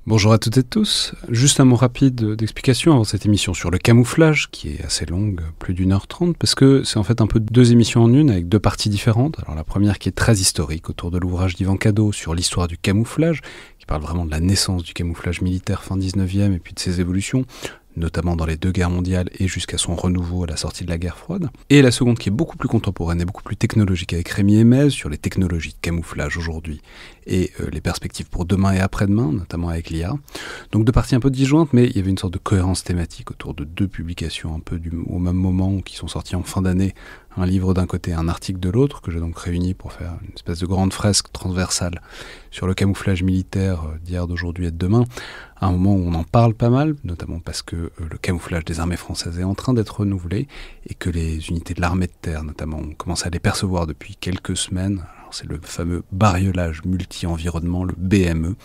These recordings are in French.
Bonjour à toutes et tous. Juste un mot rapide d'explication avant cette émission sur le camouflage, qui est assez longue, plus d'1h30, parce que c'est en fait un peu deux émissions en une, avec deux parties différentes. Alors la première qui est très historique, autour de l'ouvrage d'Yvan Cadeau sur l'histoire du camouflage, qui parle vraiment de la naissance du camouflage militaire fin 19e et puis de ses évolutions, notamment dans les deux guerres mondiales et jusqu'à son renouveau à la sortie de la guerre froide. Et la seconde qui est beaucoup plus contemporaine et beaucoup plus technologique avec Rémi Aimez sur les technologies de camouflage aujourd'hui et les perspectives pour demain et après-demain, notamment avec l'IA. Donc deux parties un peu disjointes, mais il y avait une sorte de cohérence thématique autour de deux publications un peu au même moment qui sont sorties en fin d'année, un livre d'un côté, un article de l'autre, que j'ai donc réuni pour faire une espèce de grande fresque transversale sur le camouflage militaire d'hier, d'aujourd'hui et de demain, à un moment où on en parle pas mal, notamment parce que le camouflage des armées françaises est en train d'être renouvelé et que les unités de l'armée de terre, notamment, ont commencé à les percevoir depuis quelques semaines. Alors, c'est le fameux bariolage multi-environnement, le BME,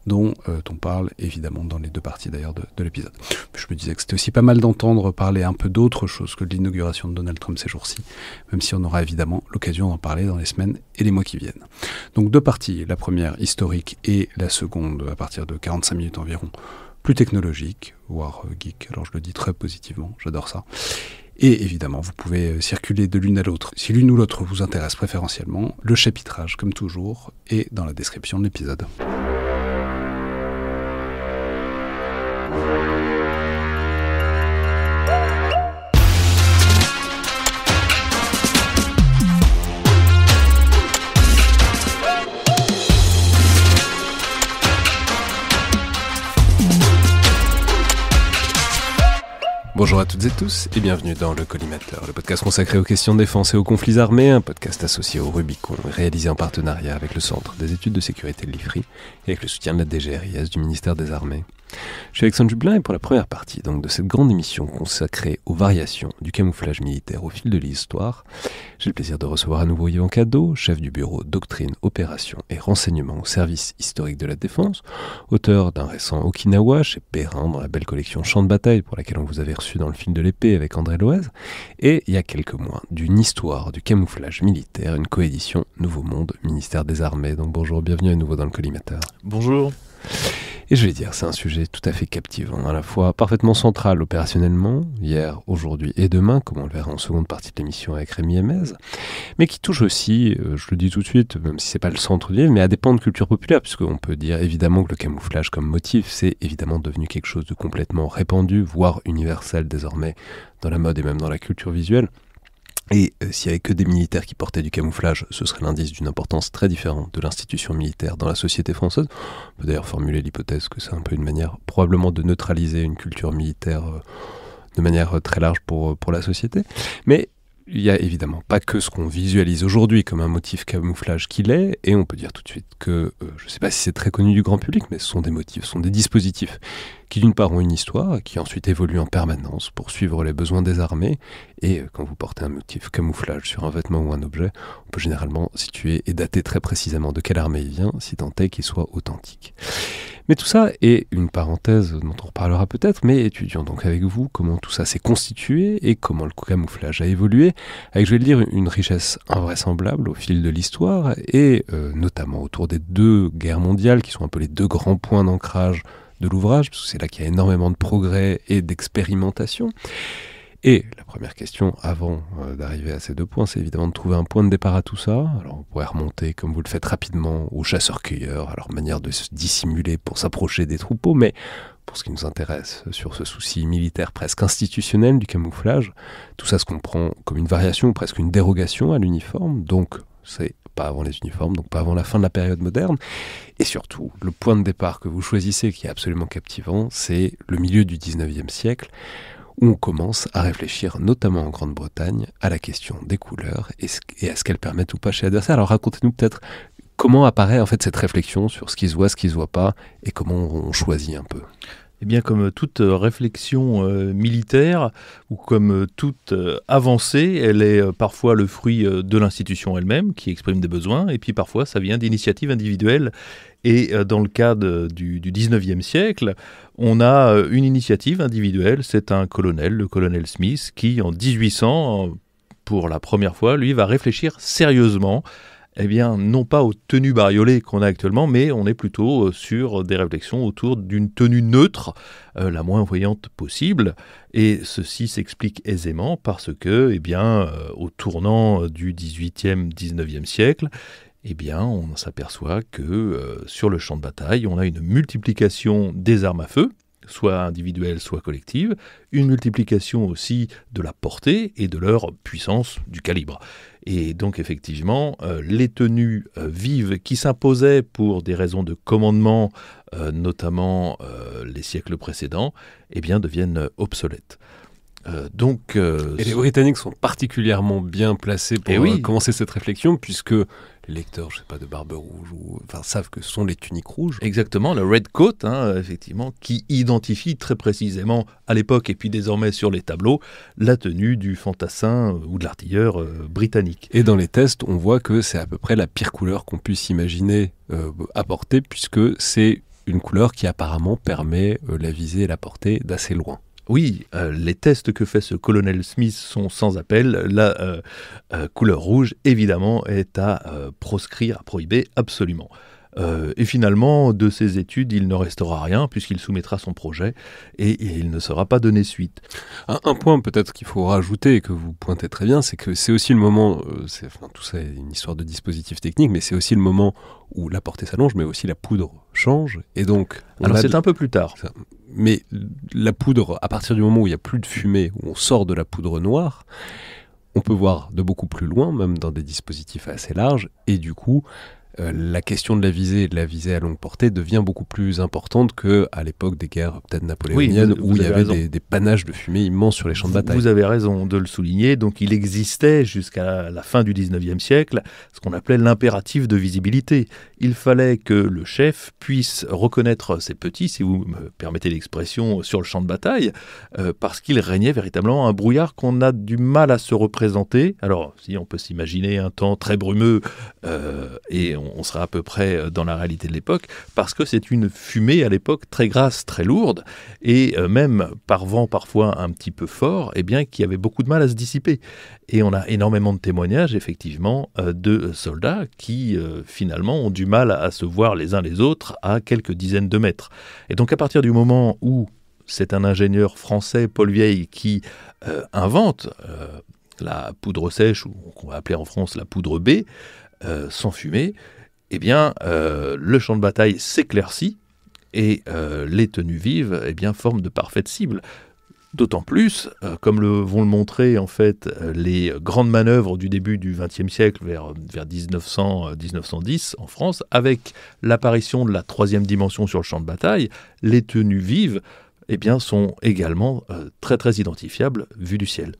dont on parle évidemment dans les deux parties d'ailleurs de l'épisode. Je me disais que c'était aussi pas mal d'entendre parler un peu d'autre chose que de l'inauguration de Donald Trump ces jours-ci, même si on aura évidemment l'occasion d'en parler dans les semaines et les mois qui viennent. Donc deux parties, la première historique et la seconde à partir de 45 minutes environ, plus technologique, voire geek, alors je le dis très positivement, j'adore ça. Et évidemment, vous pouvez circuler de l'une à l'autre. Si l'une ou l'autre vous intéresse préférentiellement, le chapitrage, comme toujours, est dans la description de l'épisode. Bonjour à toutes et tous et bienvenue dans le Collimateur, le podcast consacré aux questions de défense et aux conflits armés, un podcast associé au Rubicon, réalisé en partenariat avec le Centre des études de sécurité de l'IFRI et avec le soutien de la DGRIS du ministère des Armées. Je suis Alexandre Jublin et pour la première partie donc, de cette grande émission consacrée aux variations du camouflage militaire au fil de l'histoire, j'ai le plaisir de recevoir à nouveau Yvan Cadeau, chef du bureau Doctrine, Opération et Renseignement au service historique de la défense, auteur d'un récent Okinawa chez Perrin dans la belle collection Champs de bataille pour laquelle on vous avait reçu dans le fil de l'épée avec André Loez, et il y a quelques mois d'une histoire du camouflage militaire, une coédition Nouveau Monde, ministère des Armées. Donc bonjour, bienvenue à nouveau dans le Collimateur. Bonjour. Et je vais dire, c'est un sujet tout à fait captivant, à la fois parfaitement central opérationnellement, hier, aujourd'hui et demain, comme on le verra en seconde partie de l'émission avec Rémi Aimez, mais qui touche aussi, je le dis tout de suite, même si c'est pas le centre du livre, mais à des pans de culture populaire, puisqu'on peut dire évidemment que le camouflage comme motif, c'est évidemment devenu quelque chose de complètement répandu, voire universel désormais, dans la mode et même dans la culture visuelle. Et s'il n'y avait que des militaires qui portaient du camouflage, ce serait l'indice d'une importance très différente de l'institution militaire dans la société française. On peut d'ailleurs formuler l'hypothèse que c'est un peu une manière probablement de neutraliser une culture militaire de manière très large pour la société. Mais il n'y a évidemment pas que ce qu'on visualise aujourd'hui comme un motif camouflage qu'il est, et on peut dire tout de suite que, je ne sais pas si c'est très connu du grand public, mais ce sont des motifs, ce sont des dispositifs qui d'une part ont une histoire, qui ensuite évoluent en permanence pour suivre les besoins des armées, et quand vous portez un motif camouflage sur un vêtement ou un objet, on peut généralement situer et dater très précisément de quelle armée il vient, si tant est qu'il soit authentique. Mais tout ça est une parenthèse dont on reparlera peut-être, mais étudions donc avec vous comment tout ça s'est constitué et comment le camouflage a évolué, avec, je vais le dire, une richesse invraisemblable au fil de l'histoire, et notamment autour des deux guerres mondiales, qui sont un peu les deux grands points d'ancrage de l'ouvrage, parce que c'est là qu'il y a énormément de progrès et d'expérimentation. Et la première question, avant d'arriver à ces deux points, c'est évidemment de trouver un point de départ à tout ça. Alors on pourrait remonter, comme vous le faites rapidement, aux chasseurs-cueilleurs, à leur manière de se dissimuler pour s'approcher des troupeaux, mais pour ce qui nous intéresse sur ce souci militaire presque institutionnel du camouflage, tout ça se comprend comme une variation ou presque une dérogation à l'uniforme, donc c'est pas avant les uniformes, donc pas avant la fin de la période moderne. Et surtout, le point de départ que vous choisissez, qui est absolument captivant, c'est le milieu du 19e siècle, où on commence à réfléchir, notamment en Grande-Bretagne, à la question des couleurs et à ce qu'elles permettent ou pas chez l'adversaire. Alors racontez-nous peut-être comment apparaît en fait cette réflexion sur ce qui se voit, ce qui se voit pas, et comment on choisit un peu. Eh bien, comme toute réflexion militaire ou comme toute avancée, elle est parfois le fruit de l'institution elle-même qui exprime des besoins, et puis parfois ça vient d'initiatives individuelles. Et dans le cas du 19e siècle, on a une initiative individuelle, c'est un colonel, le colonel Smith, qui en 1800, pour la première fois, lui, va réfléchir sérieusement Eh bien, non pas aux tenues bariolées qu'on a actuellement, mais on est plutôt sur des réflexions autour d'une tenue neutre, la moins voyante possible. Et ceci s'explique aisément parce que, eh bien, au tournant du XVIIIe, XIXe siècle, eh bien, on s'aperçoit que sur le champ de bataille, on a une multiplication des armes à feu, soit individuelles, soit collectives, une multiplication aussi de la portée et de leur puissance du calibre. Et donc effectivement, les tenues vives qui s'imposaient pour des raisons de commandement, notamment les siècles précédents, eh bien, deviennent obsolètes. Et les Britanniques sont particulièrement bien placés pour commencer cette réflexion, puisque les lecteurs, je sais pas, de Barbe Rouge, savent que ce sont les tuniques rouges. Exactement, le Red Coat, effectivement, qui identifie très précisément à l'époque et puis désormais sur les tableaux la tenue du fantassin ou de l'artilleur britannique. Et dans les tests, on voit que c'est à peu près la pire couleur qu'on puisse imaginer apporter, puisque c'est une couleur qui apparemment permet la visée et la portée d'assez loin. Oui, les tests que fait ce colonel Smith sont sans appel. La couleur rouge, évidemment, est à proscrire, à prohiber absolument. Et finalement, de ces études, il ne restera rien puisqu'il soumettra son projet et il ne sera pas donné suite. Un point peut-être qu'il faut rajouter et que vous pointez très bien, c'est que c'est aussi le moment, tout ça est une histoire de dispositif technique, mais c'est aussi le moment où la portée s'allonge, mais aussi la poudre change. Et donc, alors c'est un peu plus tard. Mais la poudre, à partir du moment où il n'y a plus de fumée, où on sort de la poudre noire, on peut voir de beaucoup plus loin, même dans des dispositifs assez larges, et du coup, la question de la visée et de la visée à longue portée devient beaucoup plus importante qu'à l'époque des guerres peut-être napoléoniennes, où il y avait des panaches de fumée immenses sur les champs de bataille. Vous avez raison de le souligner. Donc il existait jusqu'à la fin du XIXe siècle ce qu'on appelait l'impératif de visibilité. Il fallait que le chef puisse reconnaître ses petits, si vous me permettez l'expression, sur le champ de bataille, parce qu'il régnait véritablement un brouillard qu'on a du mal à se représenter. Alors si on peut s'imaginer un temps très brumeux et on sera à peu près dans la réalité de l'époque, parce que c'est une fumée à l'époque très grasse, très lourde, et même par vent parfois un petit peu fort, eh bien, qui avait beaucoup de mal à se dissiper. Et on a énormément de témoignages, effectivement, de soldats qui, finalement, ont du mal à se voir les uns les autres à quelques dizaines de mètres. Et donc, à partir du moment où c'est un ingénieur français, Paul Vieille, qui invente la poudre sèche, ou qu'on va appeler en France la poudre B, sans fumée, eh bien, le champ de bataille s'éclaircit et les tenues vives forment de parfaites cibles. D'autant plus, comme vont le montrer en fait les grandes manœuvres du début du XXe siècle vers 1900-1910 en France, avec l'apparition de la troisième dimension sur le champ de bataille, les tenues vives sont également très très identifiables vues du ciel.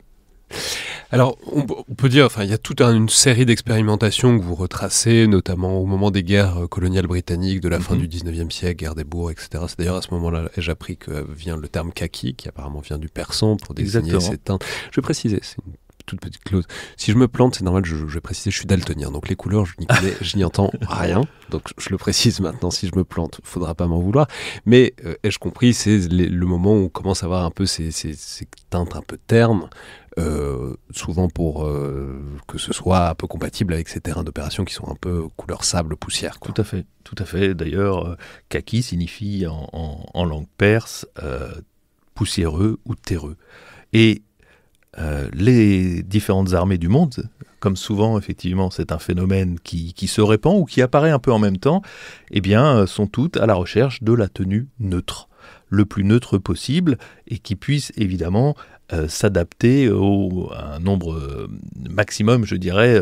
Alors, on peut dire, il y a toute une série d'expérimentations que vous retracez, notamment au moment des guerres coloniales britanniques de la fin du 19e siècle, guerre des bourgs, etc. C'est d'ailleurs à ce moment-là, j'ai appris que vient le terme kaki, qui apparemment vient du persan pour désigner ces teintes. Je vais préciser, c'est une toute petite clause. Si je me plante, c'est normal, je vais préciser, je suis daltonien, donc les couleurs, je n'y entends rien. Donc je le précise maintenant, si je me plante, il ne faudra pas m'en vouloir. Mais, ai-je compris, c'est le moment où on commence à avoir un peu ces teintes un peu ternes, souvent pour que ce soit un peu compatible avec ces terrains d'opération qui sont un peu couleur sable, poussière, quoi. Tout à fait. D'ailleurs, kaki signifie en langue perse poussiéreux ou terreux. Et les différentes armées du monde, comme souvent effectivement c'est un phénomène qui se répand ou qui apparaît un peu en même temps, sont toutes à la recherche de la tenue neutre, le plus neutre possible, et qui puisse évidemment s'adapter à un nombre maximum, je dirais,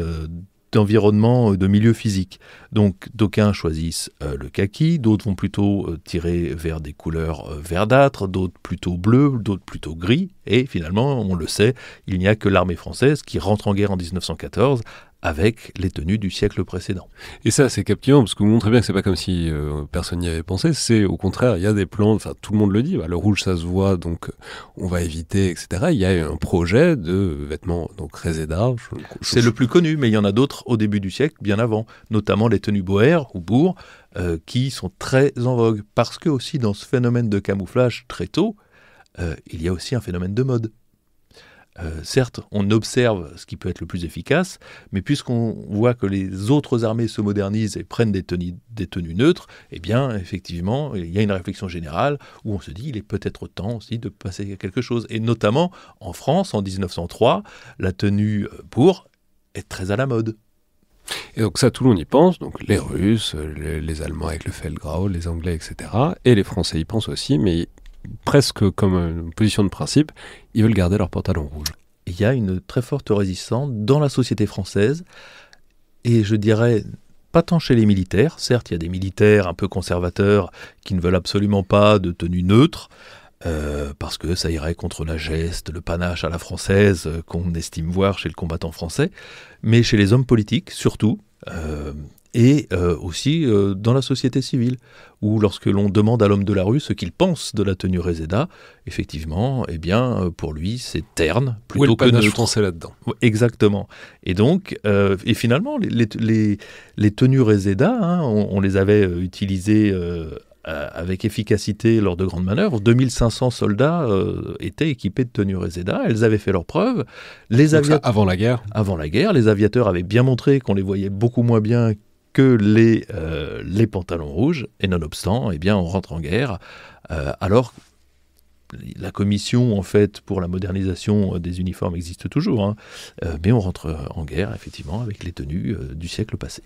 d'environnement, de milieu physique. Donc d'aucuns choisissent le kaki, d'autres vont plutôt tirer vers des couleurs verdâtres, d'autres plutôt bleu, d'autres plutôt gris, et finalement, on le sait, il n'y a que l'armée française qui rentre en guerre en 1914 avec les tenues du siècle précédent. Et ça, c'est captivant, parce que vous montrez bien que c'est pas comme si personne n'y avait pensé, c'est au contraire, il y a des plans, tout le monde le dit, le rouge ça se voit, donc on va éviter, etc. Il y a un projet de vêtements, donc Reseda. C'est le plus connu, mais il y en a d'autres au début du siècle, bien avant, notamment les tenues boers ou bourgs, qui sont très en vogue, parce que aussi dans ce phénomène de camouflage très tôt, il y a aussi un phénomène de mode. Certes, on observe ce qui peut être le plus efficace, mais puisqu'on voit que les autres armées se modernisent et prennent des tenues neutres, eh bien, effectivement, il y a une réflexion générale où on se dit il est peut-être temps aussi de passer à quelque chose. Et notamment, en France, en 1903, la tenue bourre est très à la mode. Et donc ça, tout le monde y pense, donc les Russes, les Allemands avec le Feldgrau, les Anglais, etc. Et les Français y pensent aussi, mais presque comme une position de principe, ils veulent garder leur pantalon rouge. Il y a une très forte résistance dans la société française, et je dirais pas tant chez les militaires. Certes, il y a des militaires un peu conservateurs qui ne veulent absolument pas de tenue neutre, parce que ça irait contre la geste, le panache à la française qu'on estime voir chez le combattant français, mais chez les hommes politiques surtout, et aussi dans la société civile, où lorsque l'on demande à l'homme de la rue ce qu'il pense de la tenue Reseda, effectivement, eh bien, pour lui, c'est terne plutôt que neutre. Le panache français là-dedans. Exactement. Et donc, et finalement, les tenues Reseda, hein, on les avait utilisées avec efficacité lors de grandes manœuvres. 2500 soldats étaient équipés de tenues Reseda, elles avaient fait leurs preuves. Avant la guerre. Avant la guerre, les aviateurs avaient bien montré qu'on les voyait beaucoup moins bien que les pantalons rouges, et nonobstant, eh bien, on rentre en guerre. Alors, la commission, en fait, pour la modernisation des uniformes existe toujours, hein, mais on rentre en guerre, effectivement, avec les tenues du siècle passé.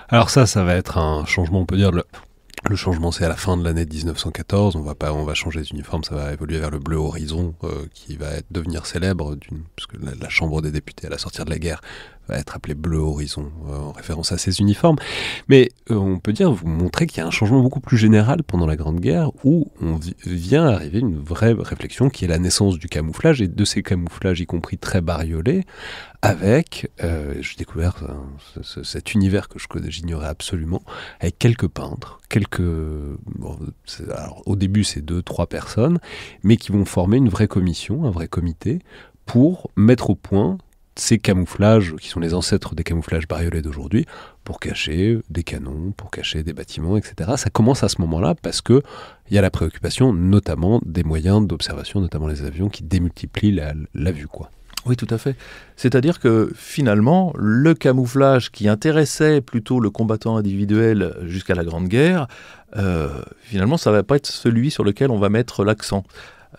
Alors ça va être un changement, on peut dire, le changement, c'est à la fin de l'année 1914. On va changer les uniformes, ça va évoluer vers le bleu horizon, qui va devenir célèbre, puisque la Chambre des députés, à la sortie de la guerre, va être appelée bleu horizon, en référence à ces uniformes. Mais on peut vous montrer qu'il y a un changement beaucoup plus général pendant la Grande Guerre, où on vient arriver une vraie réflexion, qui est la naissance du camouflage, et de ces camouflages, y compris très bariolés, avec, j'ai découvert cet univers que j'ignorais absolument, avec quelques peintres, alors, au début c'est 2-3 personnes, mais qui vont former une vraie commission, un vrai comité, pour mettre au point ces camouflages, qui sont les ancêtres des camouflages bariolés d'aujourd'hui, pour cacher des canons, pour cacher des bâtiments, etc. Ça commence à ce moment-là, parce qu'il y a la préoccupation, notamment des moyens d'observation, notamment les avions, qui démultiplient la vue, quoi. Oui, tout à fait. C'est-à-dire que finalement, le camouflage qui intéressait plutôt le combattant individuel jusqu'à la Grande Guerre, finalement, ça ne va pas être celui sur lequel on va mettre l'accent.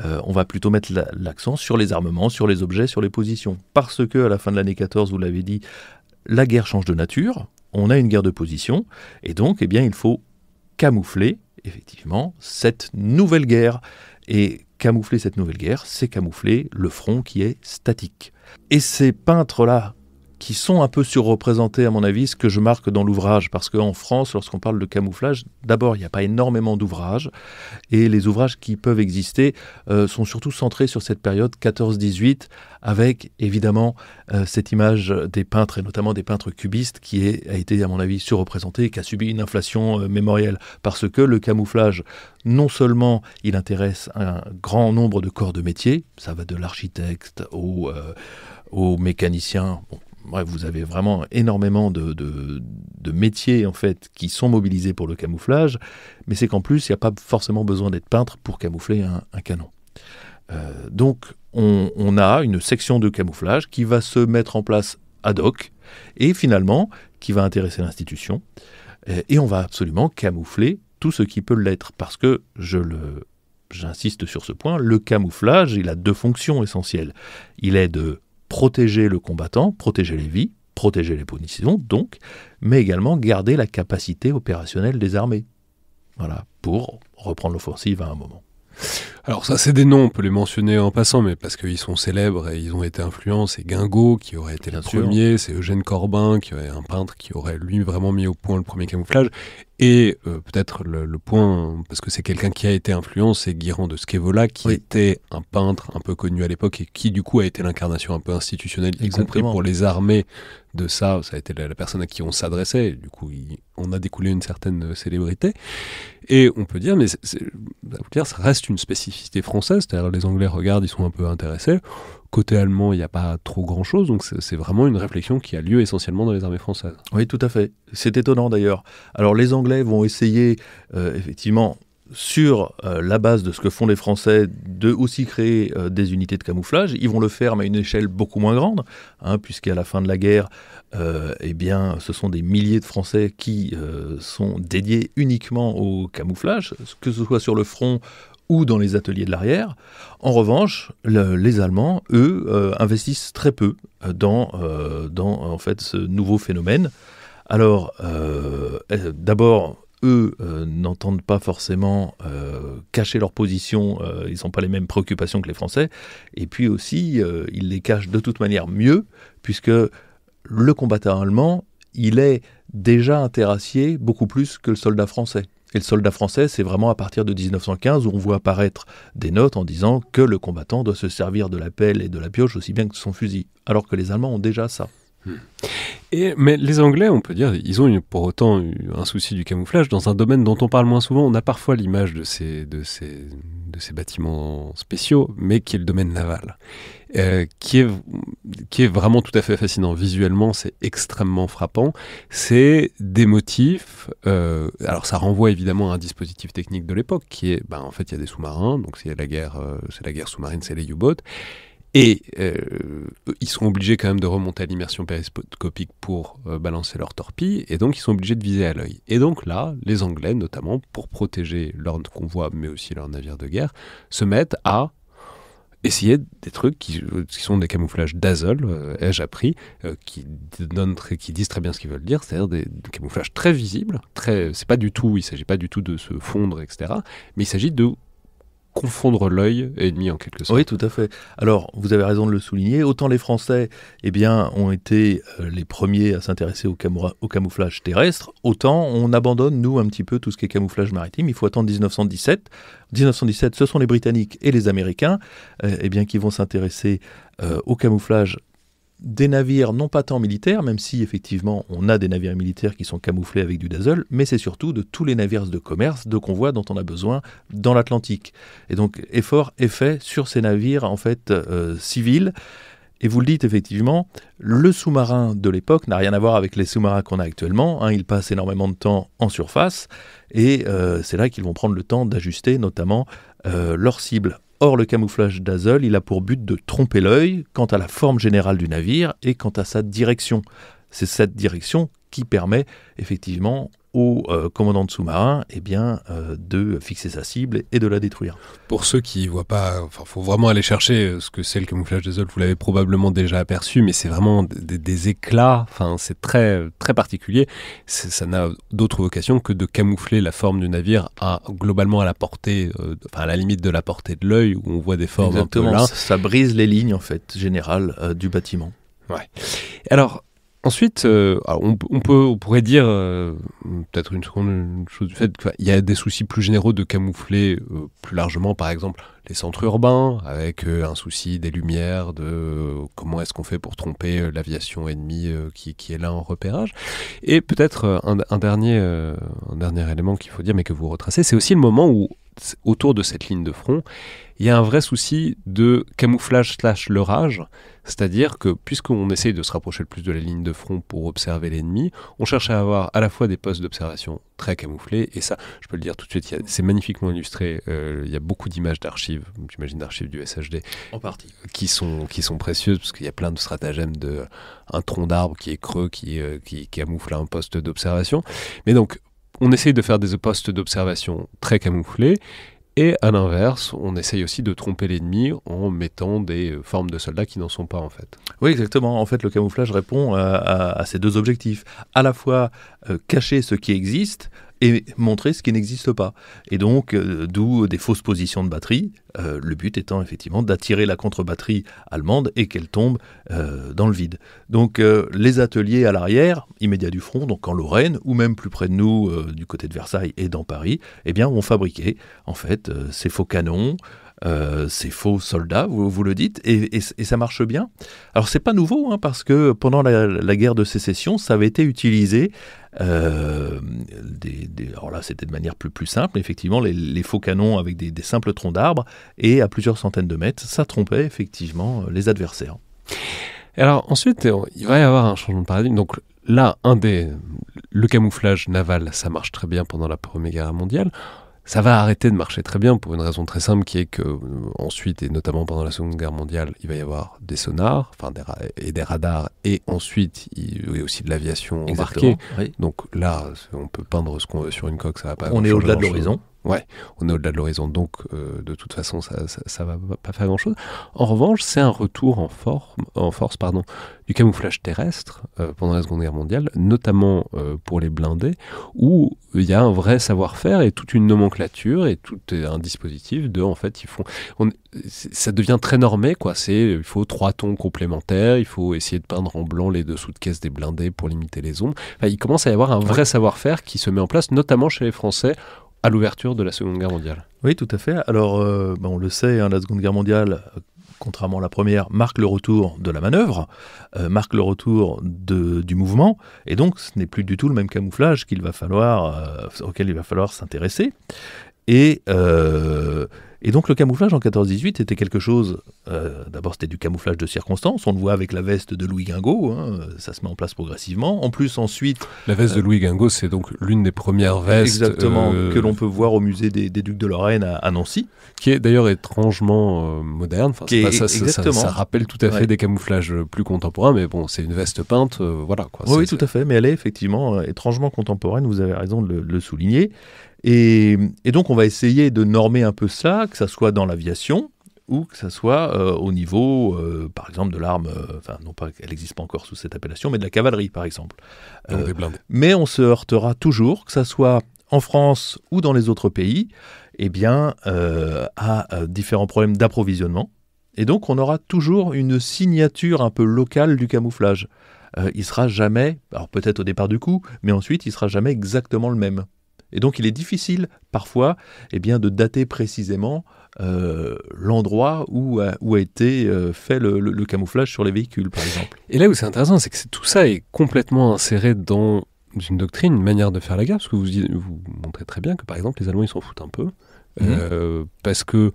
On va plutôt mettre l'accent sur les armements, sur les objets, sur les positions. Parce que à la fin de l'année 14, vous l'avez dit, la guerre change de nature, on a une guerre de position, et donc eh bien, il faut camoufler, effectivement, cette nouvelle guerre. Et camoufler cette nouvelle guerre, c'est camoufler le front qui est statique. Et ces peintres-là, qui sont un peu surreprésentés à mon avis, ce que je marque dans l'ouvrage, parce qu'en France, lorsqu'on parle de camouflage, d'abord, il n'y a pas énormément d'ouvrages, et les ouvrages qui peuvent exister sont surtout centrés sur cette période 14-18, avec évidemment cette image des peintres, et notamment des peintres cubistes, qui a été, à mon avis, surreprésentée et qui a subi une inflation mémorielle, parce que le camouflage, non seulement il intéresse un grand nombre de corps de métier, ça va de l'architecte au mécanicien. Bon, bref, vous avez vraiment énormément de métiers en fait qui sont mobilisés pour le camouflage, mais c'est qu'en plus, il n'y a pas forcément besoin d'être peintre pour camoufler un canon. Donc, on a une section de camouflage qui va se mettre en place ad hoc, et finalement, qui va intéresser l'institution, et on va absolument camoufler tout ce qui peut l'être, parce que, j'insiste sur ce point, le camouflage, il a deux fonctions essentielles. Il est de protéger le combattant, protéger les vies, protéger les positions, donc, mais également garder la capacité opérationnelle des armées. Voilà, pour reprendre l'offensive à un moment. Alors ça, c'est des noms, on peut les mentionner en passant, mais parce qu'ils sont célèbres et ils ont été influents. C'est Guingaud qui aurait été le premier, c'est Eugène Corbin, qui est un peintre qui aurait lui vraiment mis au point le premier camouflage. Et peut-être le point, parce que c'est quelqu'un qui a été influent, c'est Guirand de Scaevola, qui était un peintre un peu connu à l'époque et qui du coup a été l'incarnation un peu institutionnelle, y compris pour les armées de ça. Ça a été la personne à qui on s'adressait, et du coup on a découlé une certaine célébrité. Et on peut dire, mais ça reste une spécificité française, c'est-à-dire les Anglais regardent, ils sont un peu intéressés. Côté allemand, il n'y a pas trop grand-chose, donc c'est vraiment une réflexion qui a lieu essentiellement dans les armées françaises. Oui, tout à fait. C'est étonnant d'ailleurs. Alors les Anglais vont essayer, effectivement, sur la base de ce que font les Français, de aussi créer des unités de camouflage. Ils vont le faire, mais à une échelle beaucoup moins grande, puisqu'à la fin de la guerre, eh bien, ce sont des milliers de Français qui sont dédiés uniquement au camouflage, que ce soit sur le front ou dans les ateliers de l'arrière. En revanche, les Allemands, eux, investissent très peu dans en fait, ce nouveau phénomène. Alors, d'abord, eux n'entendent pas forcément cacher leur position, ils n'ont pas les mêmes préoccupations que les Français, et puis aussi, ils les cachent de toute manière mieux, puisque le combattant allemand, il est déjà interracié beaucoup plus que le soldat français. Et le soldat français, c'est vraiment à partir de 1915 où on voit apparaître des notes en disant que le combattant doit se servir de la pelle et de la pioche aussi bien que de son fusil, alors que les Allemands ont déjà ça. Mais les Anglais, on peut dire, ils ont pour autant eu un souci du camouflage dans un domaine dont on parle moins souvent. On a parfois l'image de ces bâtiments spéciaux, mais qui est le domaine naval, qui est vraiment tout à fait fascinant. Visuellement, c'est extrêmement frappant. C'est des motifs. Alors, ça renvoie évidemment à un dispositif technique de l'époque, qui est, en fait, il y a des sous-marins, donc c'est la guerre sous-marine, c'est les U-boats. Et ils sont obligés quand même de remonter à l'immersion périscopique pour balancer leurs torpilles, et donc ils sont obligés de viser à l'œil. Et donc là, les Anglais, notamment, pour protéger leurs convois, mais aussi leurs navires de guerre, se mettent à essayer des trucs qui sont des camouflages Dazzle, ai-je appris, qui disent très bien ce qu'ils veulent dire, c'est-à-dire des camouflages très visibles, il ne s'agit pas du tout de se fondre, etc., mais il s'agit de confondre l'œil ennemi en quelque sorte. Oui, tout à fait. Alors, vous avez raison de le souligner. Autant les Français, ont été les premiers à s'intéresser au camouflage terrestre, autant on abandonne, nous, un petit peu tout ce qui est camouflage maritime. Il faut attendre 1917. 1917, ce sont les Britanniques et les Américains qui vont s'intéresser au camouflage des navires, non pas tant militaires, même si effectivement on a des navires militaires qui sont camouflés avec du Dazzle, mais c'est surtout de tous les navires de commerce, de convois dont on a besoin dans l'Atlantique. Et donc effort est fait sur ces navires en fait civils. Et vous le dites effectivement, le sous-marin de l'époque n'a rien à voir avec les sous-marins qu'on a actuellement. Ils passent énormément de temps en surface et c'est là qu'ils vont prendre le temps d'ajuster notamment leur cible. Or, le camouflage Dazzle, il a pour but de tromper l'œil quant à la forme générale du navire et quant à sa direction. C'est cette direction qui permet effectivement au commandant de sous-marin de fixer sa cible et de la détruire. Pour ceux qui ne voient pas, il faut vraiment aller chercher ce que c'est le camouflage Dazzle. Vous l'avez probablement déjà aperçu, mais c'est vraiment des éclats. C'est très, très particulier. Ça n'a d'autre vocation que de camoufler la forme du navire globalement à la portée, à la limite de la portée de l'œil, où on voit des formes. Exactement, un peu là. Ça brise les lignes en fait générales du bâtiment. Ouais. Alors. Ensuite, on pourrait dire, peut-être une chose du fait qu'il y a des soucis plus généraux de camoufler plus largement, par exemple, les centres urbains, avec un souci des lumières, de comment est-ce qu'on fait pour tromper l'aviation ennemie qui est là en repérage. Et peut-être un dernier élément qu'il faut dire, mais que vous retracez, c'est aussi le moment où, autour de cette ligne de front, il y a un vrai souci de camouflage/leurrage, c'est-à-dire que puisqu'on essaye de se rapprocher le plus de la ligne de front pour observer l'ennemi, on cherche à avoir à la fois des postes d'observation très camouflés, et ça, je peux le dire tout de suite, c'est magnifiquement illustré, il y a beaucoup d'images d'archives, j'imagine d'archives du SHD, en partie, qui sont précieuses, parce qu'il y a plein de stratagèmes un tronc d'arbre qui est creux, qui camoufle un poste d'observation. Mais donc, on essaye de faire des postes d'observation très camouflés, et à l'inverse, on essaye aussi de tromper l'ennemi en mettant des formes de soldats qui n'en sont pas en fait. Oui, exactement. En fait, le camouflage répond à ces deux objectifs. À la fois cacher ce qui existe et montrer ce qui n'existe pas. Et donc, d'où des fausses positions de batterie, le but étant effectivement d'attirer la contre-batterie allemande et qu'elle tombe dans le vide. Donc, les ateliers à l'arrière, immédiat du front, donc en Lorraine, ou même plus près de nous, du côté de Versailles et dans Paris, ont fabriqué, en fait, ces faux canons, ces faux soldats, vous le dites, et ça marche bien. Alors c'est pas nouveau, parce que pendant la guerre de sécession, ça avait été utilisé, alors là c'était de manière plus simple, effectivement, les faux canons avec des simples troncs d'arbres, et à plusieurs centaines de mètres, ça trompait effectivement les adversaires. Alors ensuite, il va y avoir un changement de paradigme, donc là, le camouflage naval, ça marche très bien pendant la Première Guerre mondiale. Ça va arrêter de marcher très bien pour une raison très simple qui est que ensuite, et notamment pendant la Seconde Guerre mondiale, il va y avoir des sonars et des radars, et ensuite il y a aussi de l'aviation embarquée. Oui. Donc là, on peut peindre ce qu'on veut sur une coque, ça va pas. On est au-delà de l'horizon. Ouais, on est au-delà de l'horizon, donc de toute façon, ça va pas faire grand-chose. En revanche, c'est un retour en force du camouflage terrestre pendant la Seconde Guerre mondiale, notamment pour les blindés, où il y a un vrai savoir-faire et toute une nomenclature et tout un dispositif de, en fait, ça devient très normé, quoi. Il faut 3 tons complémentaires, il faut essayer de peindre en blanc les dessous de caisse des blindés pour limiter les ombres. Enfin, il commence à y avoir un vrai savoir-faire qui se met en place, notamment chez les Français, à l'ouverture de la Seconde Guerre mondiale. Oui, tout à fait. Alors, on le sait, la Seconde Guerre mondiale, contrairement à la première, marque le retour de la manœuvre, marque le retour du mouvement, et donc ce n'est plus du tout le même camouflage auquel il va falloir s'intéresser. Et donc le camouflage en 14-18 était quelque chose, d'abord c'était du camouflage de circonstance, on le voit avec la veste de Louis Guingot, ça se met en place progressivement. En plus ensuite... La veste de Louis Guingot, c'est donc l'une des premières vestes... Exactement, que l'on peut voir au musée des Ducs de Lorraine à Nancy. Qui est d'ailleurs étrangement moderne, ça rappelle tout à fait des camouflages plus contemporains, mais bon, c'est une veste peinte, voilà. Quoi. Oui, tout à fait, mais elle est effectivement étrangement contemporaine, vous avez raison de le souligner. Et donc on va essayer de normer un peu cela, que ça soit dans l'aviation ou que ça soit au niveau, par exemple, de l'arme, non pas qu'elle n'existe pas encore sous cette appellation, mais de la cavalerie, par exemple. Des blindés. Mais on se heurtera toujours, que ça soit en France ou dans les autres pays, à différents problèmes d'approvisionnement. Et donc on aura toujours une signature un peu locale du camouflage. Il sera jamais, alors peut-être au départ du coup, mais ensuite il sera jamais exactement le même. Et donc il est difficile parfois de dater précisément l'endroit où a été fait le camouflage sur les véhicules, par exemple. Et là où c'est intéressant, c'est que tout ça est complètement inséré dans une doctrine, une manière de faire la guerre, parce que vous montrez très bien que par exemple les Allemands ils s'en foutent un peu, parce que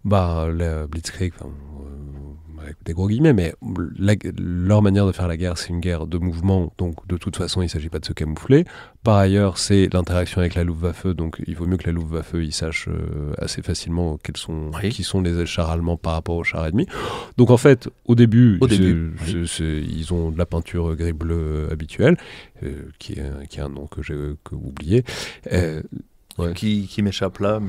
la Blitzkrieg, avec des gros guillemets, mais leur manière de faire la guerre, c'est une guerre de mouvement, donc de toute façon, il ne s'agit pas de se camoufler. Par ailleurs, c'est l'interaction avec la Luftwaffe, donc il vaut mieux que la Luftwaffe ils sachent assez facilement qui sont les chars allemands par rapport aux chars ennemis. Donc en fait, au début ils ont de la peinture gris-bleu habituelle, qui est un nom que vous oubliez. Qui m'échappe là,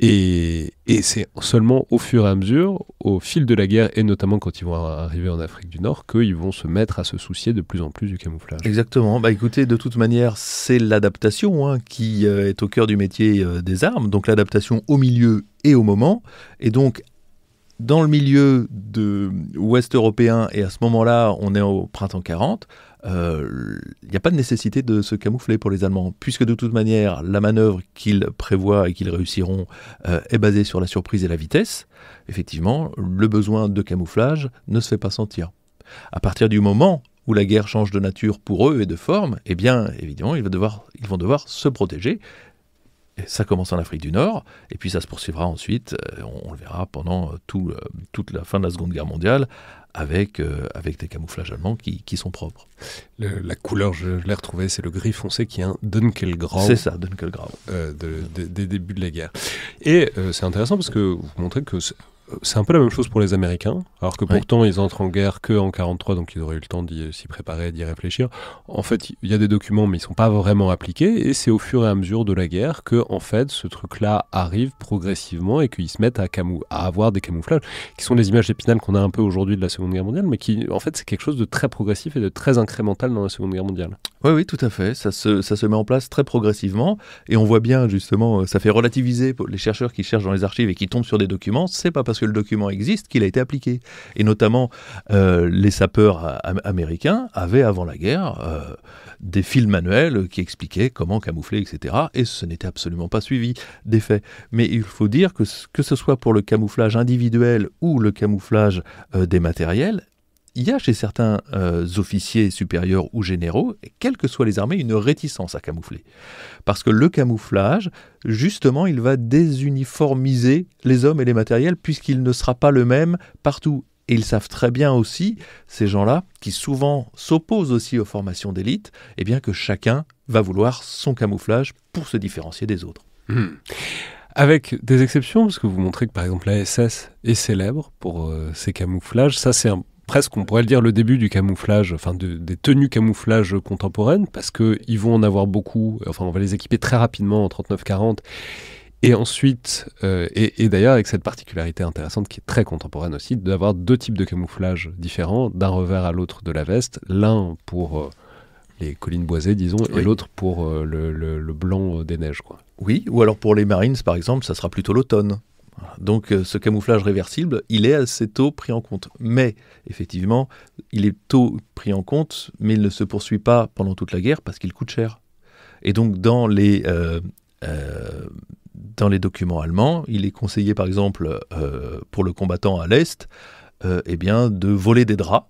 et c'est seulement au fur et à mesure, au fil de la guerre, et notamment quand ils vont arriver en Afrique du Nord, qu'ils vont se mettre à se soucier de plus en plus du camouflage. Exactement. Écoutez, de toute manière, c'est l'adaptation qui est au cœur du métier des armes, donc l'adaptation au milieu et au moment, et donc dans le milieu ouest européen, et à ce moment-là, on est au printemps 40, il n'y a pas de nécessité de se camoufler pour les Allemands, puisque de toute manière, la manœuvre qu'ils prévoient et qu'ils réussiront est basée sur la surprise et la vitesse. Effectivement, le besoin de camouflage ne se fait pas sentir. À partir du moment où la guerre change de nature pour eux et de forme, évidemment, ils vont devoir se protéger. Et ça commence en Afrique du Nord, et puis ça se poursuivra ensuite, on le verra pendant toute la fin de la Seconde Guerre mondiale, avec des camouflages allemands qui sont propres. La couleur, je l'ai retrouvée, c'est le gris foncé qui est un Dunkelgrau. C'est ça, Dunkelgrau. Des débuts de la guerre. Et c'est intéressant parce que vous montrez que c'est un peu la même chose pour les Américains, alors que pourtant ils entrent en guerre qu'en 1943, donc ils auraient eu le temps d'y s'y préparer, d'y réfléchir. En fait, il y a des documents, mais ils ne sont pas vraiment appliqués, et c'est au fur et à mesure de la guerre que, en fait, ce truc-là arrive progressivement et qu'ils se mettent à avoir des camouflages, qui sont les images d'Épinal qu'on a un peu aujourd'hui de la Seconde Guerre mondiale, mais qui, en fait, c'est quelque chose de très progressif et de très incrémental dans la Seconde Guerre mondiale. Oui, tout à fait. Ça se met en place très progressivement, et on voit bien, justement, ça fait relativiser pour les chercheurs qui cherchent dans les archives et qui tombent sur des documents, c'est pas parce que le document existe qu'il a été appliqué. Et notamment, les sapeurs américains avaient, avant la guerre, des fils manuels qui expliquaient comment camoufler, etc. Et ce n'était absolument pas suivi des faits. Mais il faut dire que ce soit pour le camouflage individuel ou le camouflage des matériels, il y a chez certains officiers supérieurs ou généraux, quelles que soient les armées, une réticence à camoufler. Parce que le camouflage, justement, il va désuniformiser les hommes et les matériels puisqu'il ne sera pas le même partout. Et ils savent très bien aussi, ces gens-là, qui souvent s'opposent aussi aux formations d'élite, que chacun va vouloir son camouflage pour se différencier des autres. Avec des exceptions, parce que vous montrez que par exemple la SS est célèbre pour ses camouflages. Ça, c'est presque, on pourrait le dire, le début du camouflage, enfin des tenues camouflage contemporaines, parce qu'ils vont en avoir beaucoup, enfin on va les équiper très rapidement en 39-40. Et ensuite, et d'ailleurs avec cette particularité intéressante qui est très contemporaine aussi, d'avoir deux types de camouflage différents, d'un revers à l'autre de la veste, l'un pour les collines boisées, disons, oui. et l'autre pour le blanc des neiges, quoi. Oui, ou alors pour les Marines, par exemple, ça sera plutôt l'automne. Donc ce camouflage réversible, il est assez tôt pris en compte. Mais effectivement, il est tôt pris en compte, mais il ne se poursuit pas pendant toute la guerre parce qu'il coûte cher. Et donc dans les documents allemands, il est conseillé par exemple pour le combattant à l'Est eh bien, de voler des draps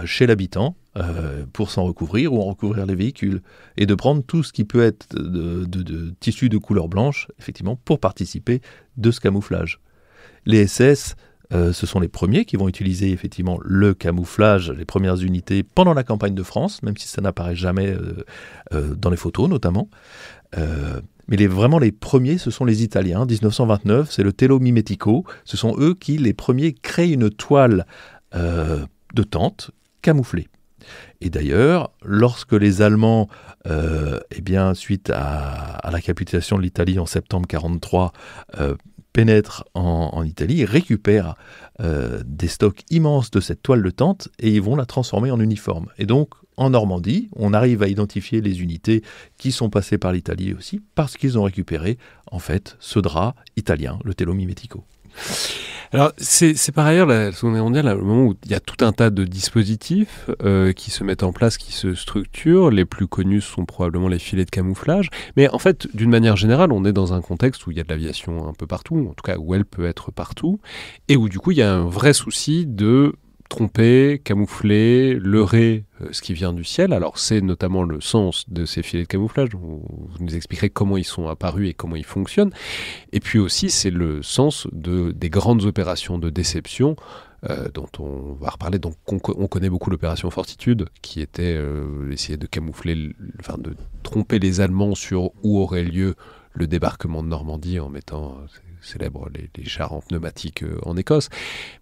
chez l'habitant pour s'en recouvrir ou en recouvrir les véhicules et de prendre tout ce qui peut être de tissu de couleur blanche, effectivement, pour participer de ce camouflage. Les SS, ce sont les premiers qui vont utiliser effectivement le camouflage, les premières unités pendant la campagne de France, même si ça n'apparaît jamais dans les photos notamment. Mais vraiment les premiers, ce sont les Italiens. 1929, c'est le Telo Mimetico. Ce sont eux qui, les premiers, créent une toile de tente camouflée. Et d'ailleurs, lorsque les Allemands, eh bien, suite à la capitulation de l'Italie en septembre 1943, pénètrent en Italie, ils récupèrent des stocks immenses de cette toile de tente et ils vont la transformer en uniforme. Et donc, en Normandie, on arrive à identifier les unités qui sont passées par l'Italie aussi, parce qu'ils ont récupéré, en fait, ce drap italien, le Telo Mimetico. Alors, c'est par ailleurs la Seconde Guerre mondiale, le moment où il y a tout un tas de dispositifs qui se mettent en place, qui se structurent. Les plus connus sont probablement les filets de camouflage. Mais en fait, d'une manière générale, on est dans un contexte où il y a de l'aviation un peu partout, en tout cas où elle peut être partout, et où du coup, il y a un vrai souci de tromper, camoufler, leurrer ce qui vient du ciel. Alors c'est notamment le sens de ces filets de camouflage. Vous nous expliquerez comment ils sont apparus et comment ils fonctionnent. Et puis aussi c'est le sens des grandes opérations de déception dont on va reparler. Donc on connaît beaucoup l'opération Fortitude qui était essayer de camoufler, enfin de tromper les Allemands sur où aurait lieu le débarquement de Normandie en mettant célèbre les chars en pneumatique en Écosse.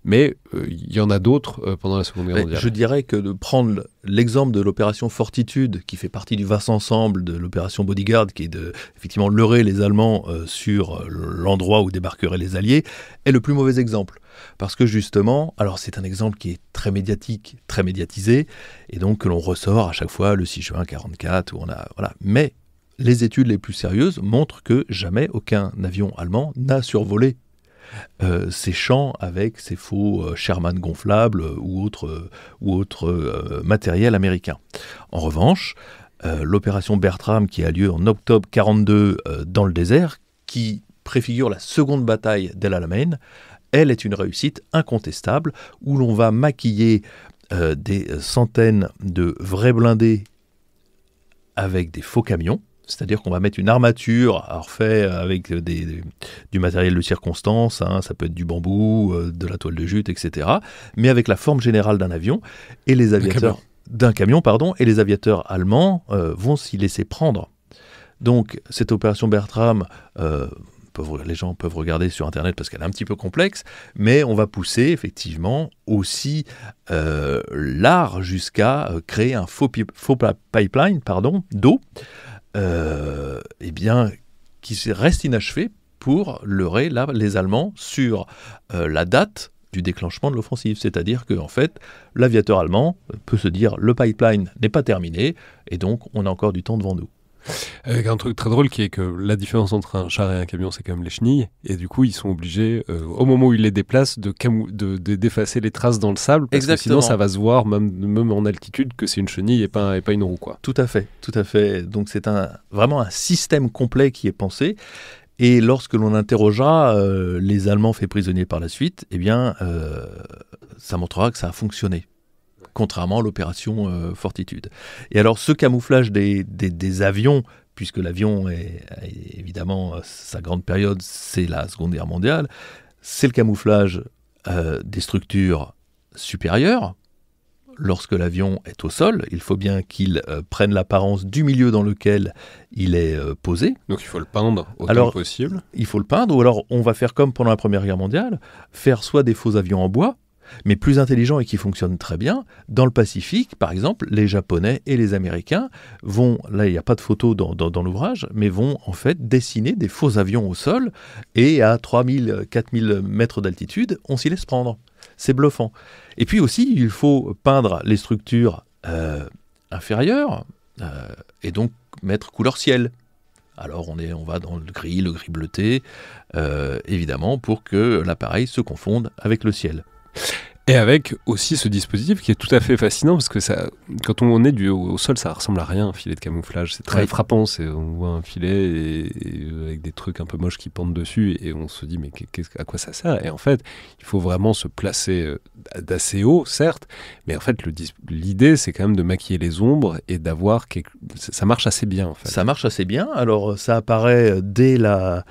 Mais il y en a d'autres pendant la Seconde Guerre mondiale. Je dirais que de prendre l'exemple de l'opération Fortitude, qui fait partie du vaste ensemble de l'opération Bodyguard, qui est de effectivement leurrer les Allemands sur l'endroit où débarqueraient les Alliés, est le plus mauvais exemple. Parce que justement, alors c'est un exemple qui est très médiatique, très médiatisé, et donc que l'on ressort à chaque fois le 6 juin 1944, où on a... Voilà. Mais les études les plus sérieuses montrent que jamais aucun avion allemand n'a survolé ces champs avec ces faux Sherman gonflables ou autres matériel américain. En revanche, l'opération Bertram qui a lieu en octobre 1942 dans le désert, qui préfigure la seconde bataille d'El Alamein, elle est une réussite incontestable où l'on va maquiller des centaines de vrais blindés avec des faux camions. C'est-à-dire qu'on va mettre une armature fait avec du matériel de circonstance, hein, ça peut être du bambou, de la toile de jute, etc. Mais avec la forme générale d'un avion, et les aviateurs d'un camion, et les aviateurs allemands vont s'y laisser prendre. Donc cette opération Bertram, les gens peuvent regarder sur Internet parce qu'elle est un petit peu complexe, mais on va pousser effectivement aussi l'art jusqu'à créer un faux pipeline d'eau. Eh bien, qui reste inachevé pour leurrer les Allemands sur la date du déclenchement de l'offensive. C'est-à-dire qu'en fait, l'aviateur allemand peut se dire le pipeline n'est pas terminé et donc on a encore du temps devant nous. Avec un truc très drôle qui est que la différence entre un char et un camion, c'est quand même les chenilles. Et du coup, ils sont obligés, au moment où ils les déplacent, d'effacer les traces dans le sable. Parce Exactement. que sinon, ça va se voir, même en altitude, que c'est une chenille et pas une roue, quoi. Tout à fait. Donc c'est vraiment un système complet qui est pensé. Et lorsque l'on interrogera les Allemands faits prisonniers par la suite, eh bien, ça montrera que ça a fonctionné. Contrairement à l'opération Fortitude. Et alors ce camouflage des avions, puisque l'avion est évidemment sa grande période, c'est la Seconde Guerre mondiale, c'est le camouflage des structures supérieures, lorsque l'avion est au sol, il faut bien qu'il prenne l'apparence du milieu dans lequel il est posé. Donc il faut le peindre autant que possible. Il faut le peindre, ou alors on va faire comme pendant la Première Guerre mondiale, faire soit des faux avions en bois, mais plus intelligents et qui fonctionnent très bien. Dans le Pacifique, par exemple, les Japonais et les Américains vont, là il n'y a pas de photo dans l'ouvrage, mais vont en fait dessiner des faux avions au sol, et à 3000, 4000 mètres d'altitude, on s'y laisse prendre. C'est bluffant. Et puis aussi, il faut peindre les structures inférieures, et donc mettre couleur ciel. Alors on va dans le gris bleuté, évidemment, pour que l'appareil se confonde avec le ciel. Et avec aussi ce dispositif qui est tout à fait fascinant, parce que ça, quand on est au sol, ça ressemble à rien, un filet de camouflage. C'est très frappant, on voit un filet avec des trucs un peu moches qui pendent dessus, et on se dit mais à quoi ça sert? Et en fait, il faut vraiment se placer d'assez haut, certes, mais en fait l'idée c'est quand même de maquiller les ombres et d'avoir ça marche assez bien en fait. Ça marche assez bien, alors ça apparaît dès la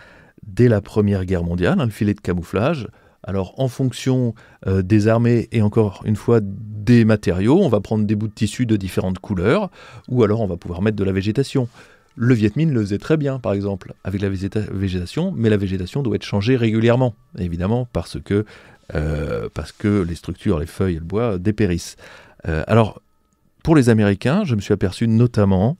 Première Guerre mondiale, le filet de camouflage. Alors, en fonction des armées et encore une fois des matériaux, on va prendre des bouts de tissu de différentes couleurs, ou alors on va pouvoir mettre de la végétation. Le Viet Minh le faisait très bien, par exemple, avec la végétation, mais la végétation doit être changée régulièrement, évidemment, parce que les structures, les feuilles et le bois dépérissent. Alors, pour les Américains, je me suis aperçu notamment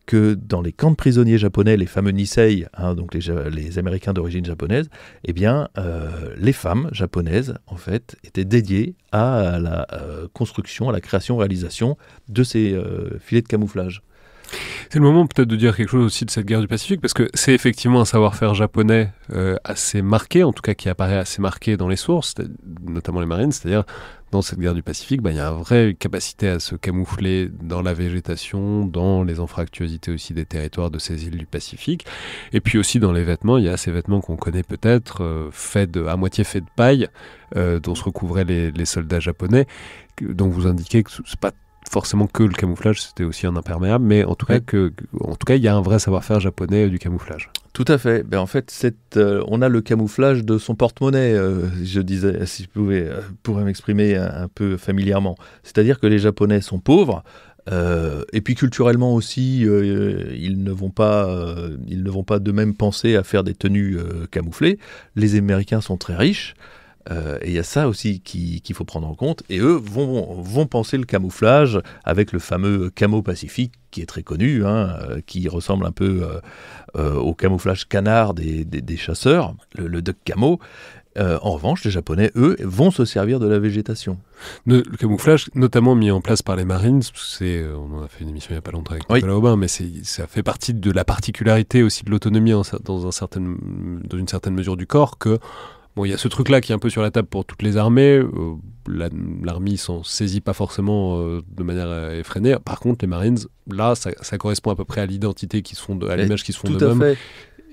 que dans les camps de prisonniers japonais, les fameux Nisei, donc les Américains d'origine japonaise, eh bien, les femmes japonaises, en fait, étaient dédiées à la construction, à la création, réalisation de ces filets de camouflage. C'est le moment peut-être de dire quelque chose aussi de cette guerre du Pacifique, parce que c'est effectivement un savoir-faire japonais assez marqué, en tout cas qui apparaît assez marqué dans les sources, notamment les Marines, c'est-à-dire dans cette guerre du Pacifique, il y a une vraie capacité à se camoufler dans la végétation, dans les anfractuosités aussi des territoires de ces îles du Pacifique, et puis aussi dans les vêtements, il y a ces vêtements qu'on connaît peut-être, à moitié faits de paille, dont se recouvraient les soldats japonais, dont vous indiquez que c'est pas forcément que le camouflage, c'était aussi un imperméable, mais en tout cas, il y a un vrai savoir-faire japonais du camouflage. Tout à fait. En fait, on a le camouflage de son porte-monnaie, je disais, si je pourrais m'exprimer un peu familièrement. C'est-à-dire que les Japonais sont pauvres, et puis culturellement aussi, ils ne vont pas d'eux-mêmes penser à faire des tenues camouflées. Les Américains sont très riches. Et il y a ça aussi qu'il faut prendre en compte. Et eux vont penser le camouflage avec le fameux camo pacifique qui est très connu, qui ressemble un peu au camouflage canard des chasseurs, le duck camo. En revanche, les Japonais, eux, vont se servir de la végétation. Le camouflage, notamment mis en place par les Marines, on en a fait une émission il n'y a pas longtemps avec Nicolas Aubin, mais ça fait partie de la particularité aussi de l'autonomie dans une certaine mesure du corps que bon, il y a ce truc-là qui est un peu sur la table pour toutes les armées. L'armée s'en saisit pas forcément de manière effrénée. Par contre, les Marines, là, ça correspond à peu près à l'identité à l'image qu'ils se font d'eux-mêmes.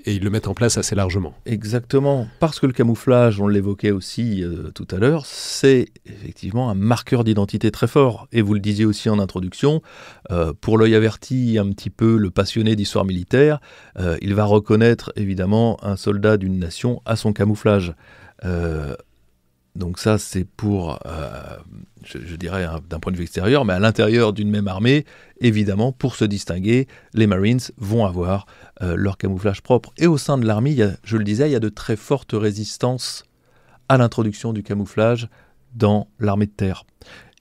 Et ils le mettent en place assez largement. Exactement. Parce que le camouflage, on l'évoquait aussi tout à l'heure, c'est effectivement un marqueur d'identité très fort. Et vous le disiez aussi en introduction, pour l'œil averti, un petit peu le passionné d'histoire militaire, il va reconnaître évidemment un soldat d'une nation à son camouflage. Donc ça, c'est pour, je dirais, d'un point de vue extérieur, mais à l'intérieur d'une même armée, évidemment, pour se distinguer, les Marines vont avoir leur camouflage propre. Et au sein de l'armée, je le disais, il y a de très fortes résistances à l'introduction du camouflage dans l'armée de terre.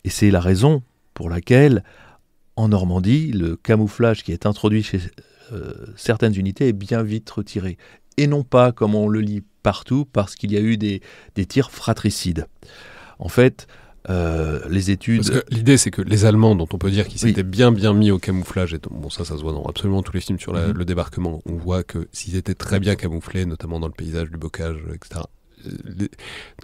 Et c'est la raison pour laquelle, en Normandie, le camouflage qui est introduit chez certaines unités est bien vite retiré. Et non pas, comme on le lit partout, parce qu'il y a eu des tirs fratricides. En fait, les études... Parce que l'idée, c'est que les Allemands, dont on peut dire qu'ils s'étaient bien mis au camouflage, et bon, ça se voit dans absolument tous les films sur le débarquement, on voit que s'ils étaient très bien camouflés, notamment dans le paysage, du bocage, etc.,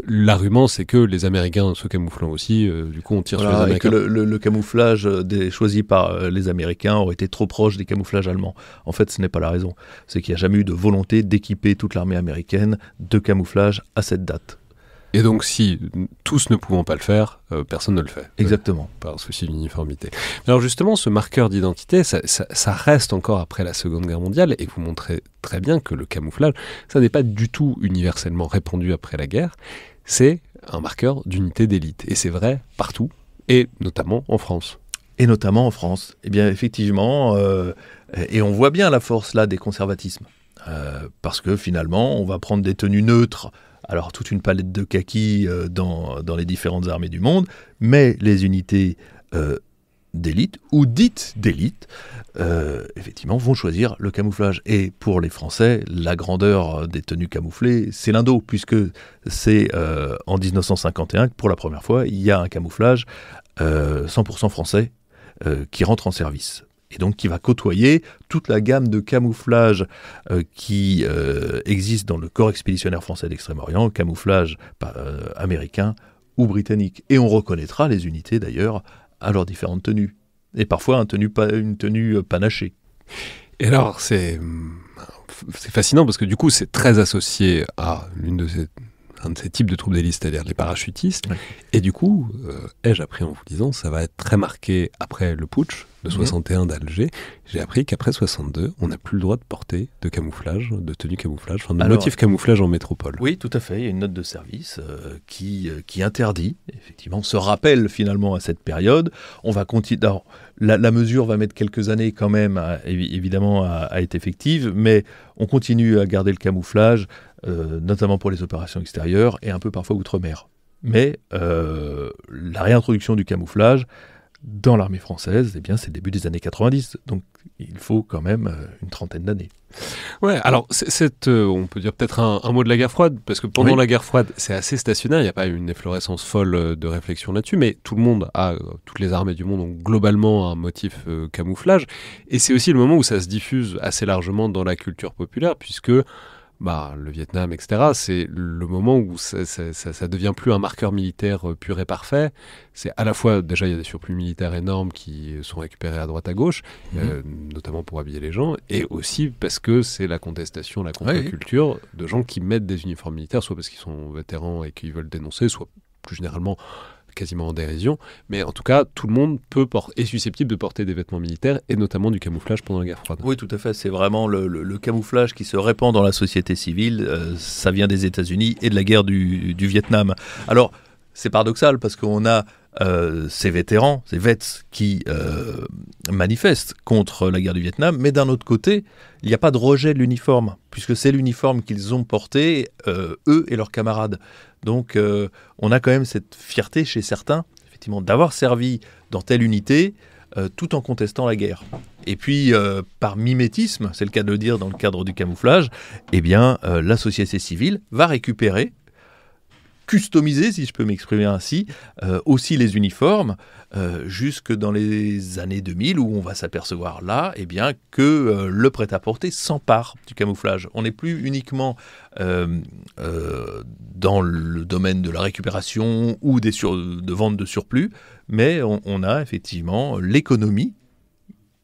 l'argument, c'est que les Américains se camouflant aussi, du coup on tire sur les Américains. Et que le camouflage choisi par les Américains aurait été trop proche des camouflages allemands. En fait, ce n'est pas la raison. C'est qu'il n'y a jamais eu de volonté d'équiper toute l'armée américaine de camouflage à cette date. Et donc, si tous ne pouvant pas le faire, personne ne le fait. Exactement. Par souci d'uniformité. Alors justement, ce marqueur d'identité, ça reste encore après la Seconde Guerre mondiale, et vous montrez très bien que le camouflage, ça n'est pas du tout universellement répandu après la guerre, c'est un marqueur d'unité d'élite. Et c'est vrai partout. Et notamment en France. Et notamment en France. Eh bien, effectivement, et on voit bien la force là des conservatismes. Parce que finalement, on va prendre des tenues neutres, alors toute une palette de kakis dans les différentes armées du monde, mais les unités d'élite, ou dites d'élite, effectivement, vont choisir le camouflage. Et pour les Français, la grandeur des tenues camouflées, c'est l'Indo, puisque c'est en 1951 que pour la première fois, il y a un camouflage 100% français qui rentre en service. Et donc qui va côtoyer toute la gamme de camouflage qui existe dans le corps expéditionnaire français d'Extrême-Orient, camouflage américain ou britannique. Et on reconnaîtra les unités d'ailleurs à leurs différentes tenues. Et parfois une tenue panachée. Et alors, c'est fascinant parce que du coup, c'est très associé à un de ces types de troupes d'élite, c'est-à-dire les parachutistes. Oui. Et du coup, ai-je appris en vous disant, ça va être très marqué après le putsch de 61 d'Alger. J'ai appris qu'après 62, on n'a plus le droit de porter de camouflage, de tenue camouflage, enfin de motif camouflage en métropole. Oui, tout à fait. Il y a une note de service qui interdit, effectivement, se rappelle finalement à cette période. On va continuer. Alors, la mesure va mettre quelques années quand même, évidemment, à être effective, mais on continue à garder le camouflage, notamment pour les opérations extérieures et un peu parfois outre-mer. Mais la réintroduction du camouflage dans l'armée française, eh bien, c'est le début des années 90. Donc, il faut quand même une trentaine d'années. Ouais, alors, on peut dire peut-être un mot de la guerre froide, parce que pendant la guerre froide, c'est assez stationnaire, il n'y a pas une efflorescence folle de réflexion là-dessus, mais tout le monde toutes les armées du monde ont globalement un motif camouflage, et c'est aussi le moment où ça se diffuse assez largement dans la culture populaire, puisque le Vietnam, etc., c'est le moment où ça devient plus un marqueur militaire pur et parfait. C'est à la fois, déjà, il y a des surplus militaires énormes qui sont récupérés à droite à gauche, notamment pour habiller les gens, et aussi parce que c'est la contestation, la contre-culture de gens qui mettent des uniformes militaires, soit parce qu'ils sont vétérans et qu'ils veulent dénoncer, soit plus généralement quasiment en dérision, mais en tout cas, tout le monde est susceptible de porter des vêtements militaires, et notamment du camouflage pendant la guerre froide. Oui, tout à fait, c'est vraiment le camouflage qui se répand dans la société civile, ça vient des États-Unis et de la guerre du Vietnam. Alors, c'est paradoxal, parce qu'on a ces vétérans, ces vets qui manifestent contre la guerre du Vietnam, mais d'un autre côté, il n'y a pas de rejet de l'uniforme, puisque c'est l'uniforme qu'ils ont porté, eux et leurs camarades. Donc, on a quand même cette fierté chez certains, effectivement, d'avoir servi dans telle unité, tout en contestant la guerre. Et puis, par mimétisme, c'est le cas de le dire dans le cadre du camouflage, eh bien, la société civile va récupérer, customiser, si je peux m'exprimer ainsi, aussi les uniformes, jusque dans les années 2000, où on va s'apercevoir là, eh bien, que le prêt-à-porter s'empare du camouflage. On n'est plus uniquement dans le domaine de la récupération ou de vente de surplus, mais on a effectivement l'économie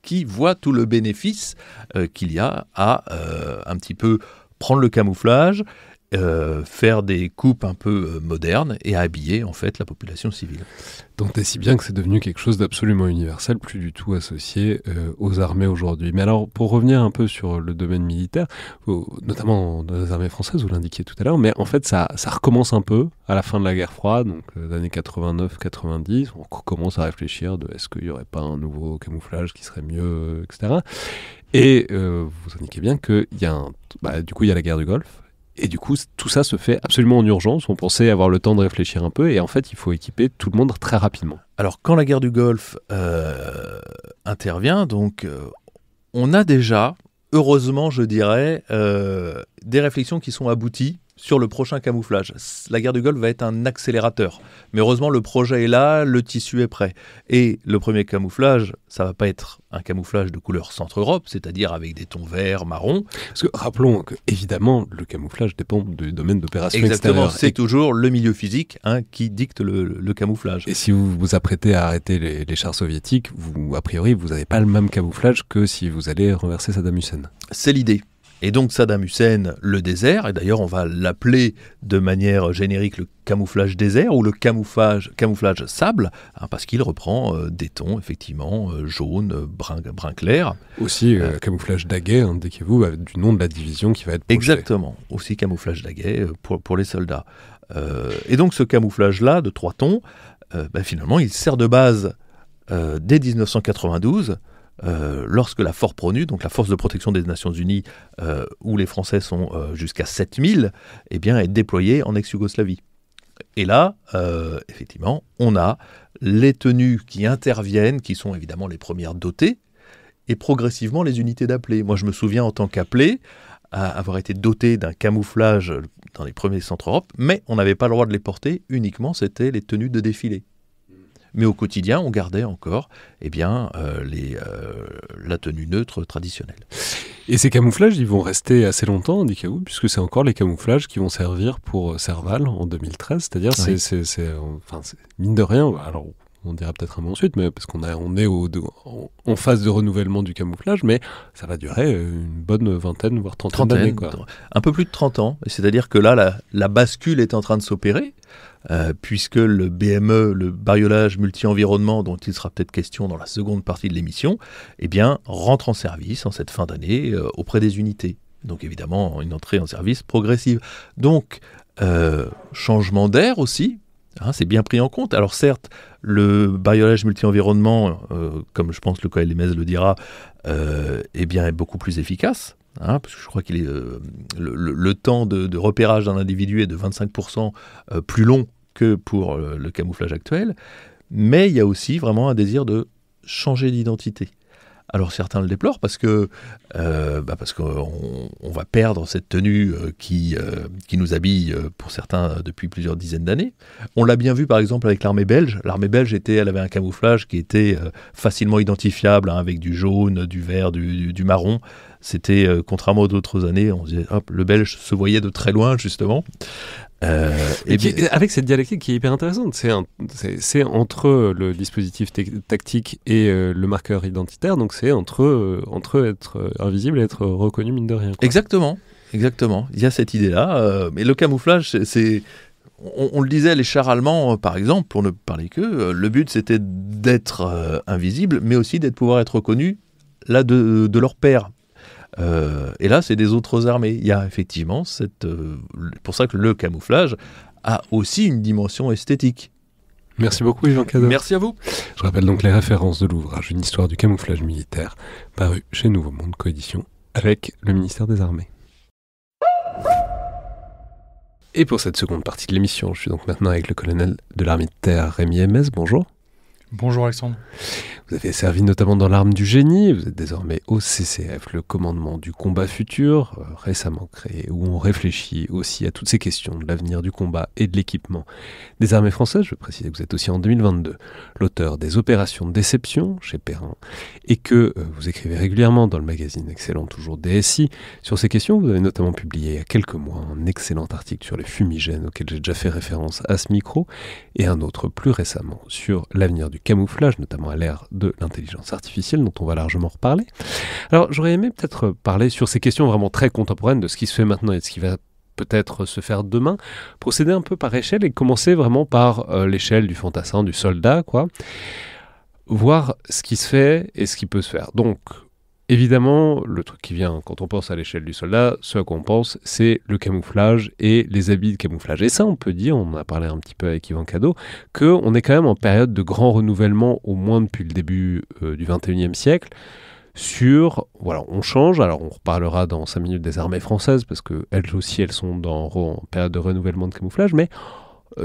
qui voit tout le bénéfice qu'il y a à un petit peu prendre le camouflage, faire des coupes un peu modernes et à habiller en fait la population civile. Donc c'est si bien que c'est devenu quelque chose d'absolument universel, plus du tout associé aux armées aujourd'hui. Mais alors, pour revenir un peu sur le domaine militaire, notamment dans les armées françaises, vous l'indiquiez tout à l'heure, mais en fait ça recommence un peu à la fin de la guerre froide, donc les années 89-90, on commence à réfléchir de est-ce qu'il n'y aurait pas un nouveau camouflage qui serait mieux, etc. Et vous indiquez bien qu'il y a du coup il y a la guerre du Golfe. Et du coup, tout ça se fait absolument en urgence. On pensait avoir le temps de réfléchir un peu. Et en fait, il faut équiper tout le monde très rapidement. Alors, quand la guerre du Golfe intervient, donc, on a déjà, heureusement, je dirais, des réflexions qui sont abouties sur le prochain camouflage. La guerre du Golfe va être un accélérateur. Mais heureusement, le projet est là, le tissu est prêt. Et le premier camouflage, ça va pas être un camouflage de couleur centre-Europe, c'est-à-dire avec des tons verts, marrons. Parce que rappelons que, évidemment, le camouflage dépend du domaine d'opération extérieure. Exactement, c'est toujours le milieu physique qui dicte le camouflage. Et si vous vous apprêtez à arrêter les chars soviétiques, a priori, vous n'avez pas le même camouflage que si vous allez renverser Saddam Hussein. C'est l'idée. Et donc Saddam Hussein, le désert, et d'ailleurs on va l'appeler de manière générique le camouflage désert ou le camouflage sable, parce qu'il reprend des tons effectivement jaune, brun clair. Aussi camouflage daguet, indiquez-vous, du nom de la division qui va être projetée. Exactement, aussi camouflage daguet pour les soldats. Et donc ce camouflage-là de 3 tons, finalement, il sert de base dès 1992, lorsque la FORPRONU, donc la Force de protection des Nations Unies, où les Français sont jusqu'à 7000, est déployée en ex-Yougoslavie. Et là, effectivement, on a les tenues qui interviennent, qui sont évidemment les premières dotées, et progressivement les unités d'appelés. Moi, je me souviens en tant qu'appelé avoir été doté d'un camouflage dans les premiers centres Europe, mais on n'avait pas le droit de les porter, uniquement c'était les tenues de défilé. Mais au quotidien, on gardait encore la tenue neutre traditionnelle. Et ces camouflages, ils vont rester assez longtemps, Dikaou, puisque c'est encore les camouflages qui vont servir pour Serval en 2013. C'est-à-dire, oui. c'est mine de rien, alors on dira peut-être un mot ensuite, mais parce qu'on est en phase de renouvellement du camouflage, mais ça va durer une bonne vingtaine, voire trentaine d'années. Un peu plus de 30 ans. C'est-à-dire que là, la bascule est en train de s'opérer, puisque le BME, le bariolage multi-environnement, dont il sera peut-être question dans la seconde partie de l'émission, rentre en service en cette fin d'année auprès des unités. Donc évidemment, une entrée en service progressive. Donc, changement d'air aussi, c'est bien pris en compte. Alors certes, le bariolage multi-environnement, comme je pense le KLMS le dira, est beaucoup plus efficace. Parce que je crois qu'il est le temps de repérage d'un individu est de 25% plus long que pour le camouflage actuel. Mais il y a aussi vraiment un désir de changer d'identité. Alors certains le déplorent parce qu'on va perdre cette tenue qui nous habille pour certains depuis plusieurs dizaines d'années. On l'a bien vu par exemple avec l'armée belge. L'armée belge elle avait un camouflage qui était facilement identifiable, avec du jaune, du vert, du marron. C'était, contrairement aux d'autres années, on disait le belge se voyait de très loin justement. Avec cette dialectique qui est hyper intéressante, c'est entre le dispositif tactique et le marqueur identitaire, donc c'est entre être invisible et être reconnu mine de rien. Exactement. Il y a cette idée-là, mais le camouflage, on le disait, les chars allemands, par exemple, pour ne parler qu'eux, le but c'était d'être invisible, mais aussi pouvoir être reconnu là de leur père. Et là, c'est des autres armées. Il y a effectivement pour ça que le camouflage a aussi une dimension esthétique. Merci beaucoup, Yvan Cador. Merci à vous. Je rappelle donc les références de l'ouvrage Une histoire du camouflage militaire, paru chez Nouveau Monde Coédition, avec le ministère des Armées. Et pour cette seconde partie de l'émission, je suis donc maintenant avec le colonel de l'armée de terre, Rémi Ms. Bonjour. Bonjour Alexandre. Vous avez servi notamment dans l'arme du génie, vous êtes désormais au CCF, le commandement du combat futur, récemment créé, où on réfléchit aussi à toutes ces questions de l'avenir du combat et de l'équipement des armées françaises. Je précise que vous êtes aussi en 2022 l'auteur des opérations de déception chez Perrin, et que vous écrivez régulièrement dans le magazine excellent toujours DSI sur ces questions. Vous avez notamment publié il y a quelques mois un excellent article sur les fumigènes auquel j'ai déjà fait référence à ce micro, et un autre plus récemment sur l'avenir du camouflage, notamment à l'ère de l'intelligence artificielle, dont on va largement reparler. Alors, j'aurais aimé peut-être parler sur ces questions vraiment très contemporaines de ce qui se fait maintenant et de ce qui va peut-être se faire demain, procéder un peu par échelle et commencer vraiment par l'échelle du fantassin, du soldat, voir ce qui se fait et ce qui peut se faire. Donc, évidemment, le truc qui vient quand on pense à l'échelle du soldat, ce à quoi on pense, c'est le camouflage et les habits de camouflage. Et ça, on peut dire, on en a parlé un petit peu avec Yvan Cador, qu'on est quand même en période de grand renouvellement, au moins depuis le début du 21e siècle, on change, alors on reparlera dans 5 minutes des armées françaises, parce qu'elles aussi, elles sont en période de renouvellement de camouflage, mais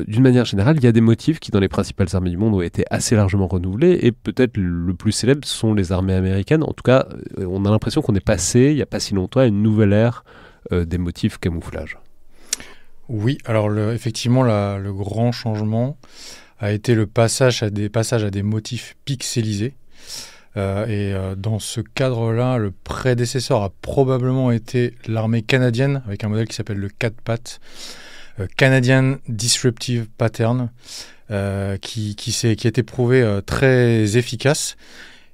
d'une manière générale, il y a des motifs qui, dans les principales armées du monde, ont été assez largement renouvelés, et peut-être le plus célèbre sont les armées américaines. En tout cas, on a l'impression qu'on est passé, il n'y a pas si longtemps, à une nouvelle ère des motifs camouflage. Oui, alors effectivement, le grand changement a été le passage à des motifs pixelisés. Dans ce cadre-là, le prédécesseur a probablement été l'armée canadienne, avec un modèle qui s'appelle le CADPAT, Canadian Disruptive Pattern, qui a été prouvé très efficace.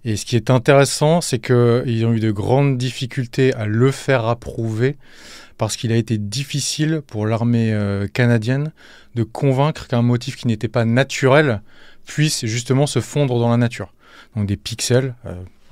Et ce qui est intéressant, c'est qu'ils ont eu de grandes difficultés à le faire approuver, parce qu'il a été difficile pour l'armée canadienne de convaincre qu'un motif qui n'était pas naturel puisse justement se fondre dans la nature. Donc des pixels,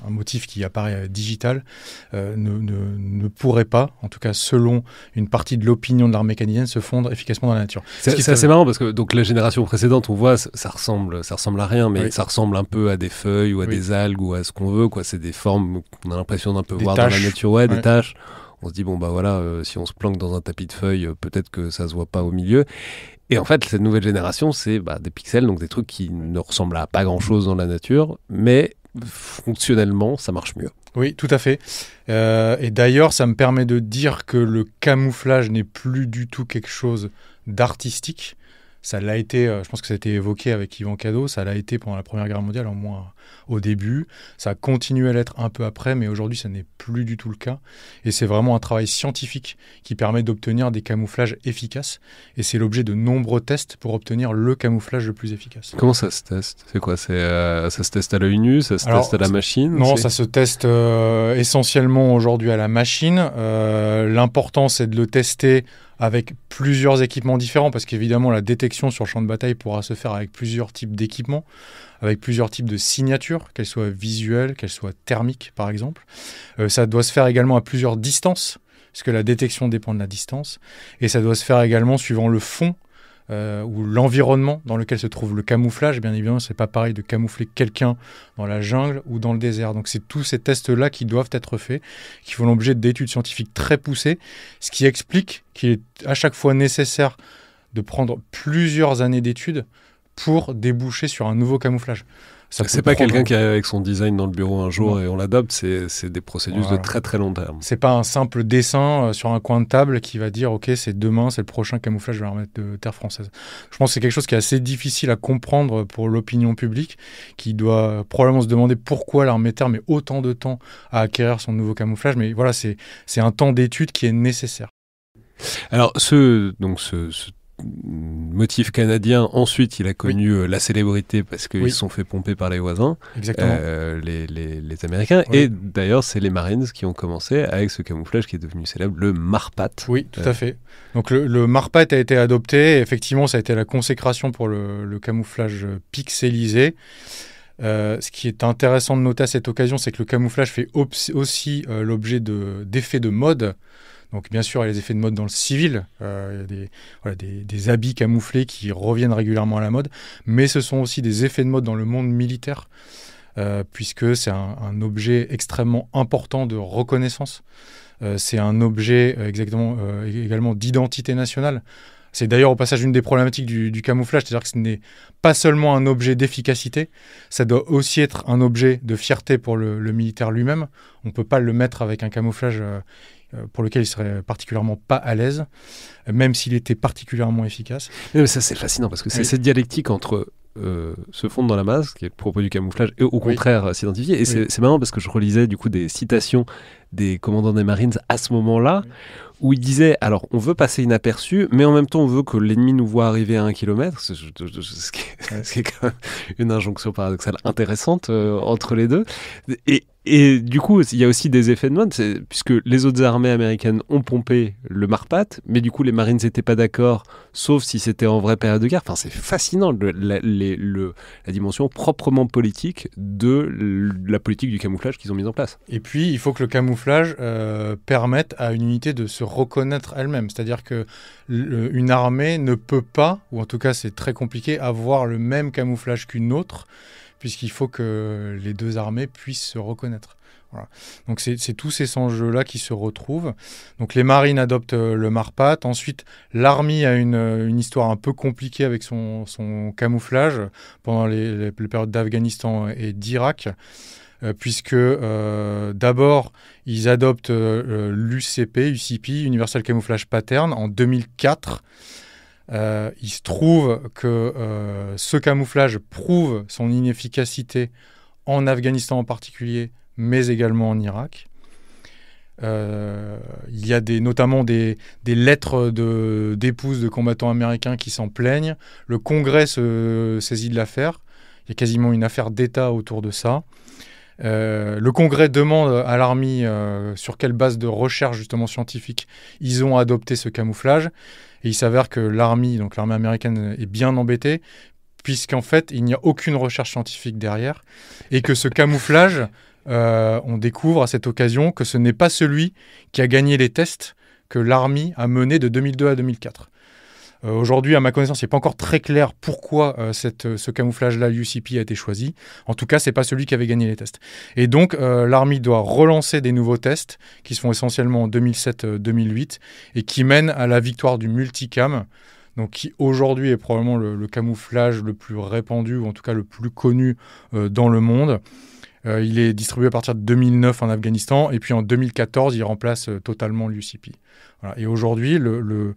un motif qui apparaît digital, ne pourrait pas, en tout cas selon une partie de l'opinion de l'armée canadienne, se fondre efficacement dans la nature. C'est assez marrant parce que donc, la génération précédente, on voit, ça ressemble à rien, mais ça ressemble un peu à des feuilles ou à des algues ou à ce qu'on veut, quoi. C'est des formes qu'on a l'impression d'un peu voir taches dans la nature, des taches. On se dit, bon, bah voilà, si on se planque dans un tapis de feuilles, peut-être que ça se voit pas au milieu. Et en fait, cette nouvelle génération, c'est des pixels, donc des trucs qui ne ressemblent à pas grand-chose dans la nature, mais fonctionnellement, ça marche mieux. Oui, tout à fait. Et d'ailleurs, ça me permet de dire que le camouflage n'est plus du tout quelque chose d'artistique. Ça l'a été, je pense que ça a été évoqué avec Yvan Cadeau, ça l'a été pendant la Première Guerre mondiale, au moins au début. Ça a continué à l'être un peu après, mais aujourd'hui, ça n'est plus du tout le cas. Et c'est vraiment un travail scientifique qui permet d'obtenir des camouflages efficaces. Et c'est l'objet de nombreux tests pour obtenir le camouflage le plus efficace. Comment ça se teste ? C'est quoi ? Ça se teste à l'œil nu ? Ça se teste à la machine ? Non, ça se teste essentiellement aujourd'hui à la machine. L'important, c'est de le tester avec plusieurs équipements différents, parce qu'évidemment, la détection sur le champ de bataille pourra se faire avec plusieurs types d'équipements, avec plusieurs types de signatures, qu'elles soient visuelles, qu'elles soient thermiques, par exemple. Ça doit se faire également à plusieurs distances, puisque la détection dépend de la distance. Et ça doit se faire également suivant le fond ou l'environnement dans lequel se trouve le camouflage. Bien évidemment, c'est pas pareil de camoufler quelqu'un dans la jungle ou dans le désert. Donc c'est tous ces tests-là qui doivent être faits, qui font l'objet d'études scientifiques très poussées, ce qui explique qu'il est à chaque fois nécessaire de prendre plusieurs années d'études pour déboucher sur un nouveau camouflage. C'est pas quelqu'un qui est avec son design dans le bureau un jour et on l'adopte, c'est des procédures de très très long terme. C'est pas un simple dessin sur un coin de table qui va dire ok, c'est demain, c'est le prochain camouflage, je vais remettre de terre française. Je pense que c'est quelque chose qui est assez difficile à comprendre pour l'opinion publique, qui doit probablement se demander pourquoi l'armée de terre met autant de temps à acquérir son nouveau camouflage, mais voilà, c'est un temps d'étude qui est nécessaire. Alors ce motif canadien, ensuite il a connu la célébrité parce qu'ils se sont fait pomper par les voisins, les Américains, et d'ailleurs c'est les Marines qui ont commencé avec ce camouflage qui est devenu célèbre, le Marpat. Oui, tout à fait. Donc le Marpat a été adopté, et effectivement ça a été la consécration pour le camouflage pixelisé. Ce qui est intéressant de noter à cette occasion, c'est que le camouflage fait aussi l'objet d'effets de mode. Donc bien sûr, il y a les effets de mode dans le civil, il y a des habits camouflés qui reviennent régulièrement à la mode, mais ce sont aussi des effets de mode dans le monde militaire, puisque c'est un objet extrêmement important de reconnaissance. C'est un objet également d'identité nationale. C'est d'ailleurs au passage une des problématiques du camouflage, c'est-à-dire que ce n'est pas seulement un objet d'efficacité, ça doit aussi être un objet de fierté pour le militaire lui-même. On ne peut pas le mettre avec un camouflage pour lequel il serait particulièrement pas à l'aise, même s'il était particulièrement efficace. Mais ça c'est fascinant, parce que c'est cette dialectique entre se fondre dans la masse, qui est le propos du camouflage, et au contraire s'identifier. Et c'est marrant parce que je relisais du coup des citations des commandants des Marines à ce moment-là, où ils disaient, alors on veut passer inaperçu, mais en même temps on veut que l'ennemi nous voit arriver à 1 kilomètre, ce qui est quand même une injonction paradoxale intéressante entre les deux. Et du coup, il y a aussi des effets de mode, puisque les autres armées américaines ont pompé le Marpat, mais du coup les Marines n'étaient pas d'accord, sauf si c'était en vraie période de guerre. Enfin, c'est fascinant, la dimension proprement politique de la politique du camouflage qu'ils ont mise en place. Et puis, il faut que le camouflage permette à une unité de se reconnaître elle-même. C'est-à-dire qu'une armée ne peut pas, ou en tout cas c'est très compliqué, avoir le même camouflage qu'une autre, puisqu'il faut que les deux armées puissent se reconnaître. Voilà. Donc c'est tous ces enjeux-là qui se retrouvent. Donc les Marines adoptent le Marpat. Ensuite, l'Army a une histoire un peu compliquée avec son camouflage pendant les périodes d'Afghanistan et d'Irak, puisque d'abord, ils adoptent l'UCP, Universal Camouflage Pattern, en 2004. Il se trouve que ce camouflage prouve son inefficacité en Afghanistan en particulier, mais également en Irak. Il y a notamment des lettres d'épouses de combattants américains qui s'en plaignent. Le Congrès se saisit de l'affaire. Il y a quasiment une affaire d'État autour de ça. Le Congrès demande à l'Army sur quelle base de recherche justement scientifique ils ont adopté ce camouflage. Et il s'avère que l'armée américaine est bien embêtée, puisqu'en fait, il n'y a aucune recherche scientifique derrière, et que ce camouflage on découvre à cette occasion que ce n'est pas celui qui a gagné les tests que l'Army a menés de 2002 à 2004. Aujourd'hui, à ma connaissance, il n'est pas encore très clair pourquoi ce camouflage-là, l'UCP, a été choisi. En tout cas, ce n'est pas celui qui avait gagné les tests. Et donc, l'Army doit relancer des nouveaux tests qui se font essentiellement en 2007-2008 et qui mènent à la victoire du multicam, donc qui aujourd'hui est probablement le camouflage le plus répandu, ou en tout cas le plus connu dans le monde. Il est distribué à partir de 2009 en Afghanistan, et puis en 2014, il remplace totalement l'UCP. Voilà. Et aujourd'hui, le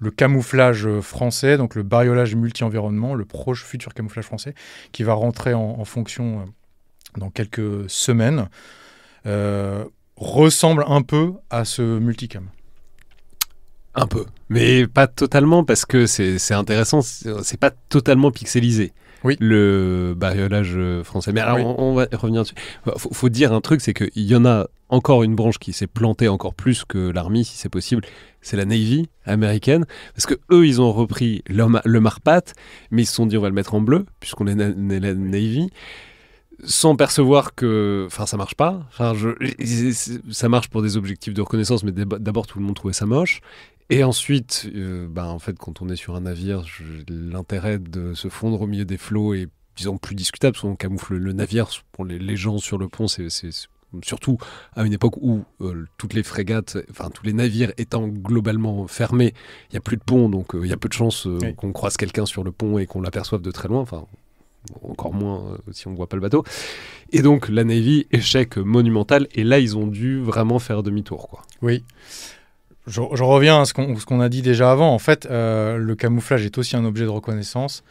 camouflage français, donc le bariolage multi-environnement, le proche futur camouflage français, qui va rentrer en fonction dans quelques semaines, ressemble un peu à ce multicam. Un peu, mais pas totalement, parce que c'est intéressant, c'est pas totalement pixelisé. Oui. Le bariolage français. Mais alors, Oui. on va revenir dessus. Faut dire un truc, c'est qu'il y en a encore une branche qui s'est plantée encore plus que l'Army, si c'est possible. C'est la Navy américaine. Parce que eux, ils ont repris le Marpat, mais ils se sont dit, on va le mettre en bleu, puisqu'on est la Navy, sans percevoir que... Enfin, ça marche pas. Enfin, ça marche pour des objectifs de reconnaissance, mais d'abord, tout le monde trouvait ça moche. Et ensuite, en fait, quand on est sur un navire, l'intérêt de se fondre au milieu des flots est, disons, plus discutable, parce qu'on camoufle le navire. Pour les gens sur le pont, c'est surtout à une époque où toutes les frégates, enfin tous les navires étant globalement fermés, il n'y a plus de pont, donc il y a peu de chances Oui. qu'on croise quelqu'un sur le pont et qu'on l'aperçoive de très loin, enfin encore moins si on ne voit pas le bateau. Et donc la Navy, échec monumental, et là ils ont dû vraiment faire demi-tour, quoi. Oui. Je reviens à ce qu'on a dit déjà avant. En fait, le camouflage est aussi un objet de reconnaissance.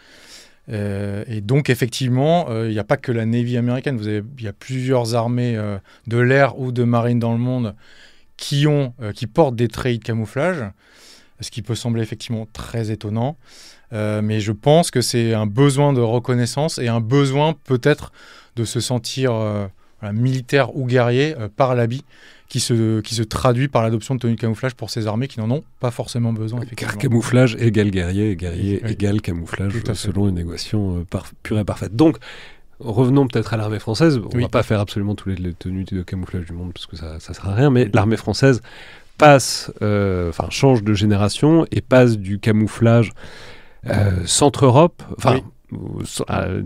Et donc, effectivement, il n'y a pas que la Navy américaine. Il y a plusieurs armées de l'air ou de marine dans le monde qui portent des treillis de camouflage, ce qui peut sembler effectivement très étonnant. Mais je pense que c'est un besoin de reconnaissance et un besoin peut-être de se sentir militaire ou guerrier par l'habit, qui se traduit par l'adoption de tenues de camouflage pour ces armées qui n'en ont pas forcément besoin. Car camouflage égale guerrier, et guerrier Oui. égale camouflage, selon une équation pure et parfaite. Donc, revenons peut-être à l'armée française. On ne va pas faire absolument toutes les tenues de camouflage du monde, parce que ça ne sert à rien, mais l'armée française change de génération et passe du camouflage Centre-Europe,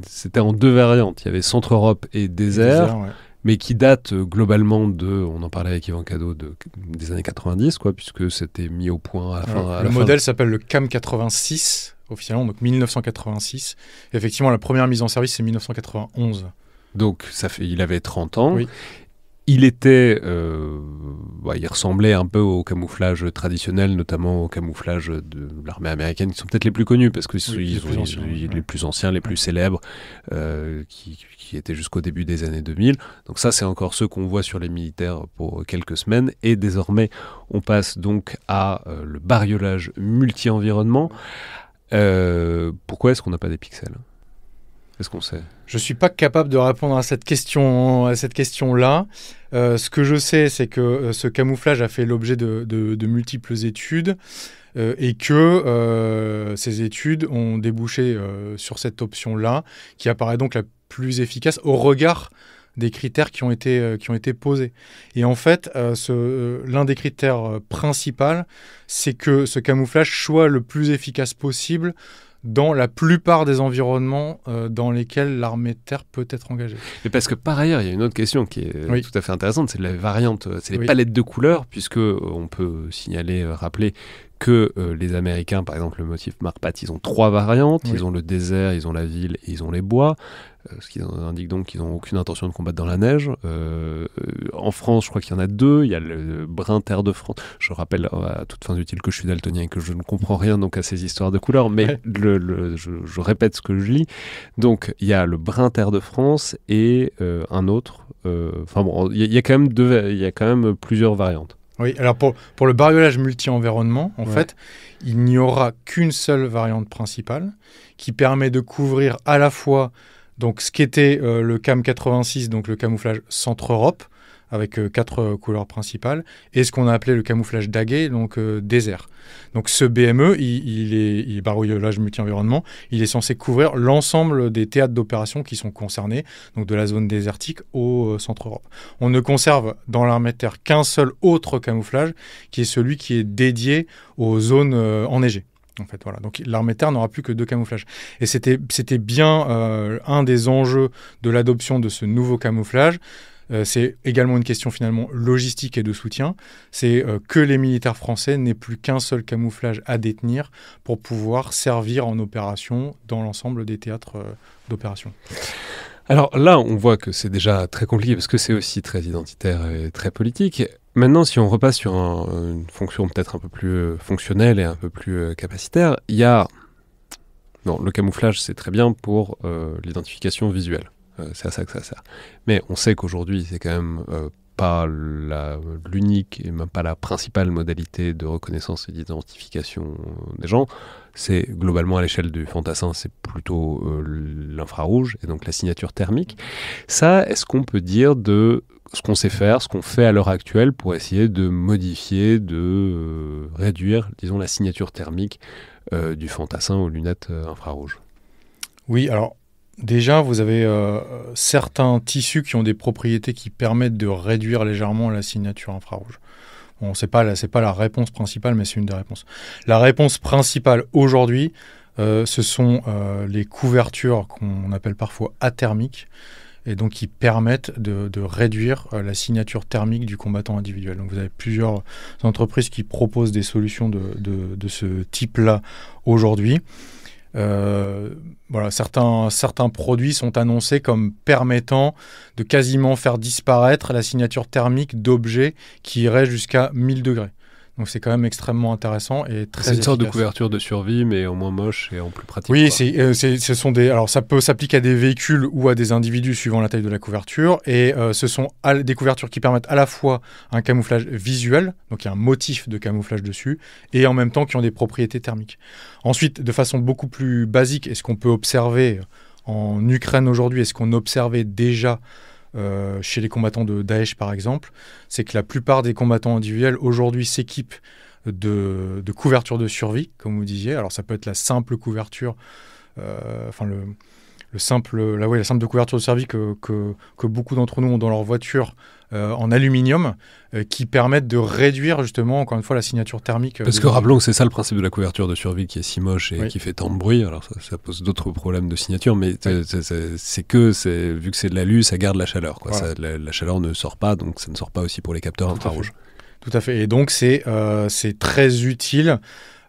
c'était en deux variantes. Il y avait Centre-Europe et désert, ouais. Mais qui date globalement on en parlait avec Yvan Cadeau, des années 90, quoi, puisque c'était mis au point à la fin. Le modèle s'appelle le CAM 86, officiellement, donc 1986. Effectivement, la première mise en service, c'est 1991. Donc, il avait 30 ans. Oui. Il ressemblait un peu au camouflage traditionnel, notamment au camouflage de l'armée américaine, qui sont peut-être les plus connus, parce que les plus anciens, les plus célèbres, qui étaient jusqu'au début des années 2000. Donc ça, c'est encore ceux qu'on voit sur les militaires pour quelques semaines. Et désormais, on passe donc à le bariolage multi-environnement. Pourquoi est-ce qu'on n'a pas des pixels ? Est-ce qu'on sait ? Je ne suis pas capable de répondre à cette question-là. Ce que je sais, c'est que ce camouflage a fait l'objet de multiples études et que ces études ont débouché sur cette option-là, qui apparaît donc la plus efficace au regard des critères qui ont été posés. Et en fait, l'un des critères principaux, c'est que ce camouflage soit le plus efficace possible dans la plupart des environnements dans lesquels l'armée de terre peut être engagée. Mais parce que par ailleurs, il y a une autre question qui est tout à fait intéressante, c'est la variante, c'est les palettes de couleurs, puisque on peut rappeler que les Américains, par exemple le motif Marpat, ils ont 3 variantes, ils ont le désert, ils ont la ville et ils ont les bois, ce qui indique donc qu'ils n'ont aucune intention de combattre dans la neige. En France, je crois qu'il y en a 2, il y a le brun terre de France. Je rappelle à toute fin utile que je suis daltonien et que je ne comprends rien donc à ces histoires de couleurs, mais je répète ce que je lis. Donc il y a le brun terre de France et un autre. Il y a quand même plusieurs variantes. Oui, alors pour le bariolage multi-environnement, en fait, il n'y aura qu'une seule variante principale qui permet de couvrir à la fois donc, ce qu'était le CAM 86, donc le camouflage Centre-Europe, avec 4 couleurs principales, et ce qu'on a appelé le camouflage daguet, donc désert. Donc ce BME, il est barouillage multi-environnement, il est censé couvrir l'ensemble des théâtres d'opération qui sont concernés, donc de la zone désertique au centre Europe. On ne conserve dans l'armée de terre qu'un seul autre camouflage, qui est celui qui est dédié aux zones enneigées. En fait, voilà. Donc l'armée de terre n'aura plus que 2 camouflages. Et c'était bien un des enjeux de l'adoption de ce nouveau camouflage. C'est également une question finalement logistique et de soutien. C'est que les militaires français n'aient plus qu'un seul camouflage à détenir pour pouvoir servir en opération dans l'ensemble des théâtres d'opération. Alors là, on voit que c'est déjà très compliqué parce que c'est aussi très identitaire et très politique. Maintenant, si on repasse sur une fonction peut-être un peu plus fonctionnelle et un peu plus capacitaire, il y a... Non, le camouflage, c'est très bien pour l'identification visuelle. C'est à ça que ça sert. Mais on sait qu'aujourd'hui, c'est quand même pas l'unique et même pas la principale modalité de reconnaissance et d'identification des gens. C'est globalement à l'échelle du fantassin, c'est plutôt l'infrarouge et donc la signature thermique. Ça, est-ce qu'on peut dire de ce qu'on sait faire, ce qu'on fait à l'heure actuelle pour essayer de modifier, de réduire, disons, la signature thermique du fantassin aux lunettes infrarouges? Oui, alors déjà, vous avez certains tissus qui ont des propriétés qui permettent de réduire légèrement la signature infrarouge. Bon, c'est pas la réponse principale, mais c'est une des réponses. La réponse principale aujourd'hui, ce sont les couvertures qu'on appelle parfois athermiques, et donc qui permettent de réduire la signature thermique du combattant individuel. Donc vous avez plusieurs entreprises qui proposent des solutions de ce type-là aujourd'hui. Voilà, certains produits sont annoncés comme permettant de quasiment faire disparaître la signature thermique d'objets qui iraient jusqu'à 1000 degrés. Donc c'est quand même extrêmement intéressant et très efficace. C'est une sorte de couverture de survie, mais en moins moche et en plus pratique. Oui, ce sont alors ça peut s'appliquer à des véhicules ou à des individus suivant la taille de la couverture. Et ce sont des couvertures qui permettent à la fois un camouflage visuel, donc il y a un motif de camouflage dessus, et en même temps qui ont des propriétés thermiques. Ensuite, de façon beaucoup plus basique, et ce qu'on peut observer en Ukraine aujourd'hui, et ce qu'on observait déjà chez les combattants de Daesh par exemple, c'est que la plupart des combattants individuels aujourd'hui s'équipent de couvertures de survie, comme vous disiez. Alors ça peut être la simple couverture, la simple de couverture de survie que beaucoup d'entre nous ont dans leur voiture en aluminium, qui permettent de réduire justement, encore une fois, la signature thermique. Parce que rappelons que c'est ça le principe de la couverture de survie qui est si moche et qui fait tant de bruit. Alors ça pose d'autres problèmes de signature, mais vu que c'est de l'alu, ça garde la chaleur. Quoi. Voilà. La chaleur ne sort pas, donc ça ne sort pas aussi pour les capteurs infrarouges. Tout à fait. Et donc c'est très utile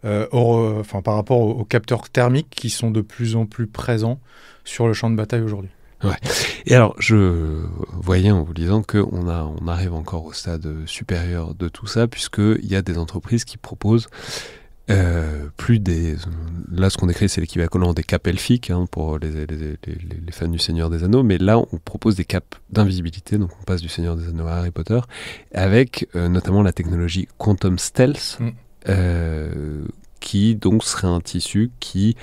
par rapport aux capteurs thermiques qui sont de plus en plus présents sur le champ de bataille aujourd'hui. Ouais. Et alors, je voyais en vous disant qu'on arrive encore au stade supérieur de tout ça, puisqu'il y a des entreprises qui proposent plus des... Là, ce qu'on décrit, c'est l'équivalent des capes elfiques pour les fans du Seigneur des Anneaux, mais là, on propose des capes d'invisibilité, donc on passe du Seigneur des Anneaux à Harry Potter, avec notamment la technologie Quantum Stealth, qui donc serait un tissu qui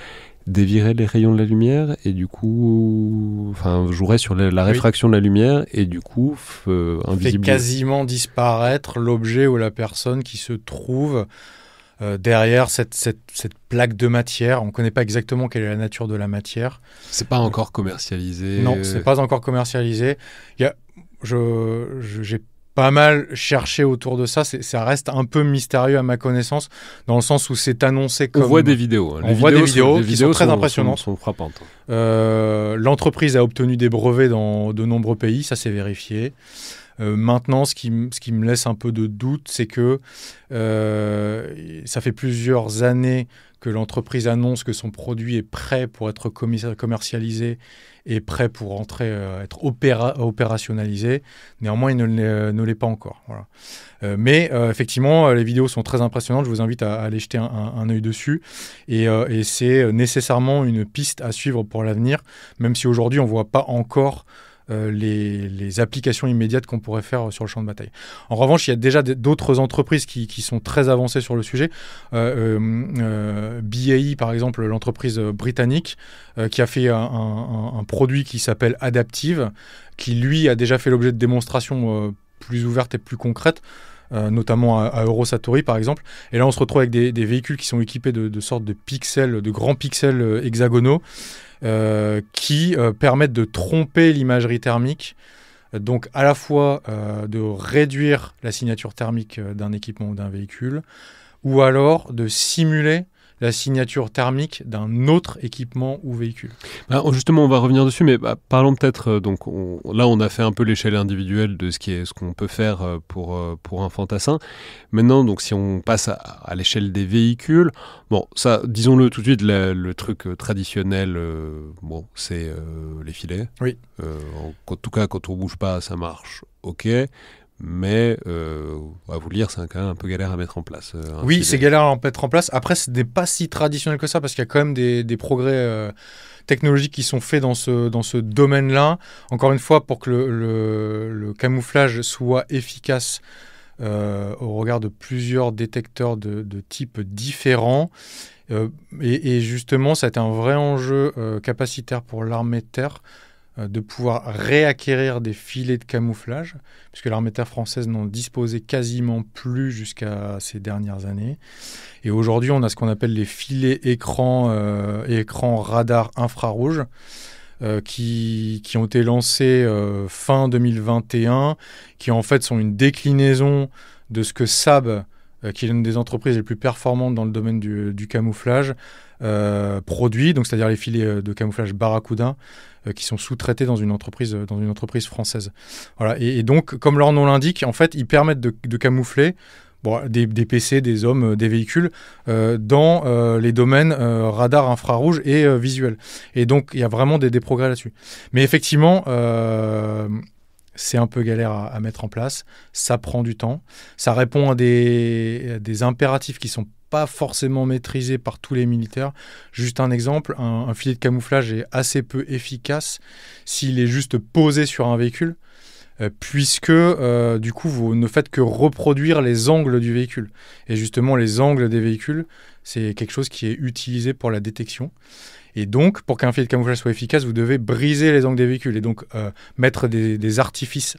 dévierait les rayons de la lumière et du coup jouerait sur la réfraction de la lumière et du coup fait quasiment disparaître l'objet ou la personne qui se trouve derrière cette plaque de matière. On ne connaît pas exactement quelle est la nature de la matière. C'est pas encore commercialisé. Non, c'est pas encore commercialisé. J'ai pas mal cherché autour de ça. Ça reste un peu mystérieux à ma connaissance, dans le sens où c'est annoncé comme... On voit des vidéos. On voit des vidéos qui sont très impressionnantes. Sont frappantes. L'entreprise a obtenu des brevets dans de nombreux pays, ça c'est vérifié. Maintenant, ce qui me laisse un peu de doute, c'est que ça fait plusieurs années que l'entreprise annonce que son produit est prêt pour être commercialisé et prêt pour être opérationnalisé. Néanmoins, il ne l'est pas encore. Voilà. Mais effectivement, les vidéos sont très impressionnantes. Je vous invite à aller jeter un œil dessus. Et c'est nécessairement une piste à suivre pour l'avenir, même si aujourd'hui, on ne voit pas encore les applications immédiates qu'on pourrait faire sur le champ de bataille. En revanche, il y a déjà d'autres entreprises qui sont très avancées sur le sujet. BAE, par exemple, l'entreprise britannique, qui a fait un produit qui s'appelle Adaptive, qui, lui, a déjà fait l'objet de démonstrations plus ouvertes et plus concrètes, notamment à Eurosatory par exemple. Et là, on se retrouve avec des véhicules qui sont équipés de sortes de pixels, de grands pixels hexagonaux, qui permettent de tromper l'imagerie thermique, donc à la fois de réduire la signature thermique d'un équipement ou d'un véhicule, ou alors de simuler la signature thermique d'un autre équipement ou véhicule. Justement, on va revenir dessus, mais parlons peut-être. Là, on a fait un peu l'échelle individuelle de ce qu'on peut faire pour un fantassin. Maintenant, donc, si on passe à l'échelle des véhicules, bon, ça, disons-le tout de suite, le truc traditionnel, c'est les filets. Oui. En tout cas, quand on bouge pas, ça marche. Ok. Mais à vous lire, c'est quand même un peu galère à mettre en place. Oui, c'est galère à mettre en place. Après, ce n'est pas si traditionnel que ça, parce qu'il y a quand même des progrès technologiques qui sont faits dans ce domaine-là. Encore une fois, pour que le camouflage soit efficace au regard de plusieurs détecteurs de types différents. Et justement, ça a été un vrai enjeu capacitaire pour l'armée de terre, de pouvoir réacquérir des filets de camouflage, puisque l'armée de terre française n'en disposait quasiment plus jusqu'à ces dernières années. Et aujourd'hui, on a ce qu'on appelle les filets écrans radar infrarouge, qui ont été lancés fin 2021, qui en fait sont une déclinaison de ce que Saab, qui est l'une des entreprises les plus performantes dans le domaine du camouflage, produit, donc c'est-à-dire les filets de camouflage Barracuda, qui sont sous-traités dans une entreprise française. Voilà. Et donc, comme leur nom l'indique, en fait, ils permettent de camoufler des PC, des hommes, des véhicules dans les domaines radar, infrarouge et visuel. Et donc, il y a vraiment des progrès là-dessus. Mais effectivement, c'est un peu galère à mettre en place. Ça prend du temps. Ça répond à des impératifs qui sont pas forcément maîtrisé par tous les militaires. Juste un exemple, un filet de camouflage est assez peu efficace s'il est juste posé sur un véhicule, puisque du coup vous ne faites que reproduire les angles du véhicule. Et justement les angles des véhicules, c'est quelque chose qui est utilisé pour la détection. Et donc pour qu'un filet de camouflage soit efficace, vous devez briser les angles des véhicules et donc mettre des artifices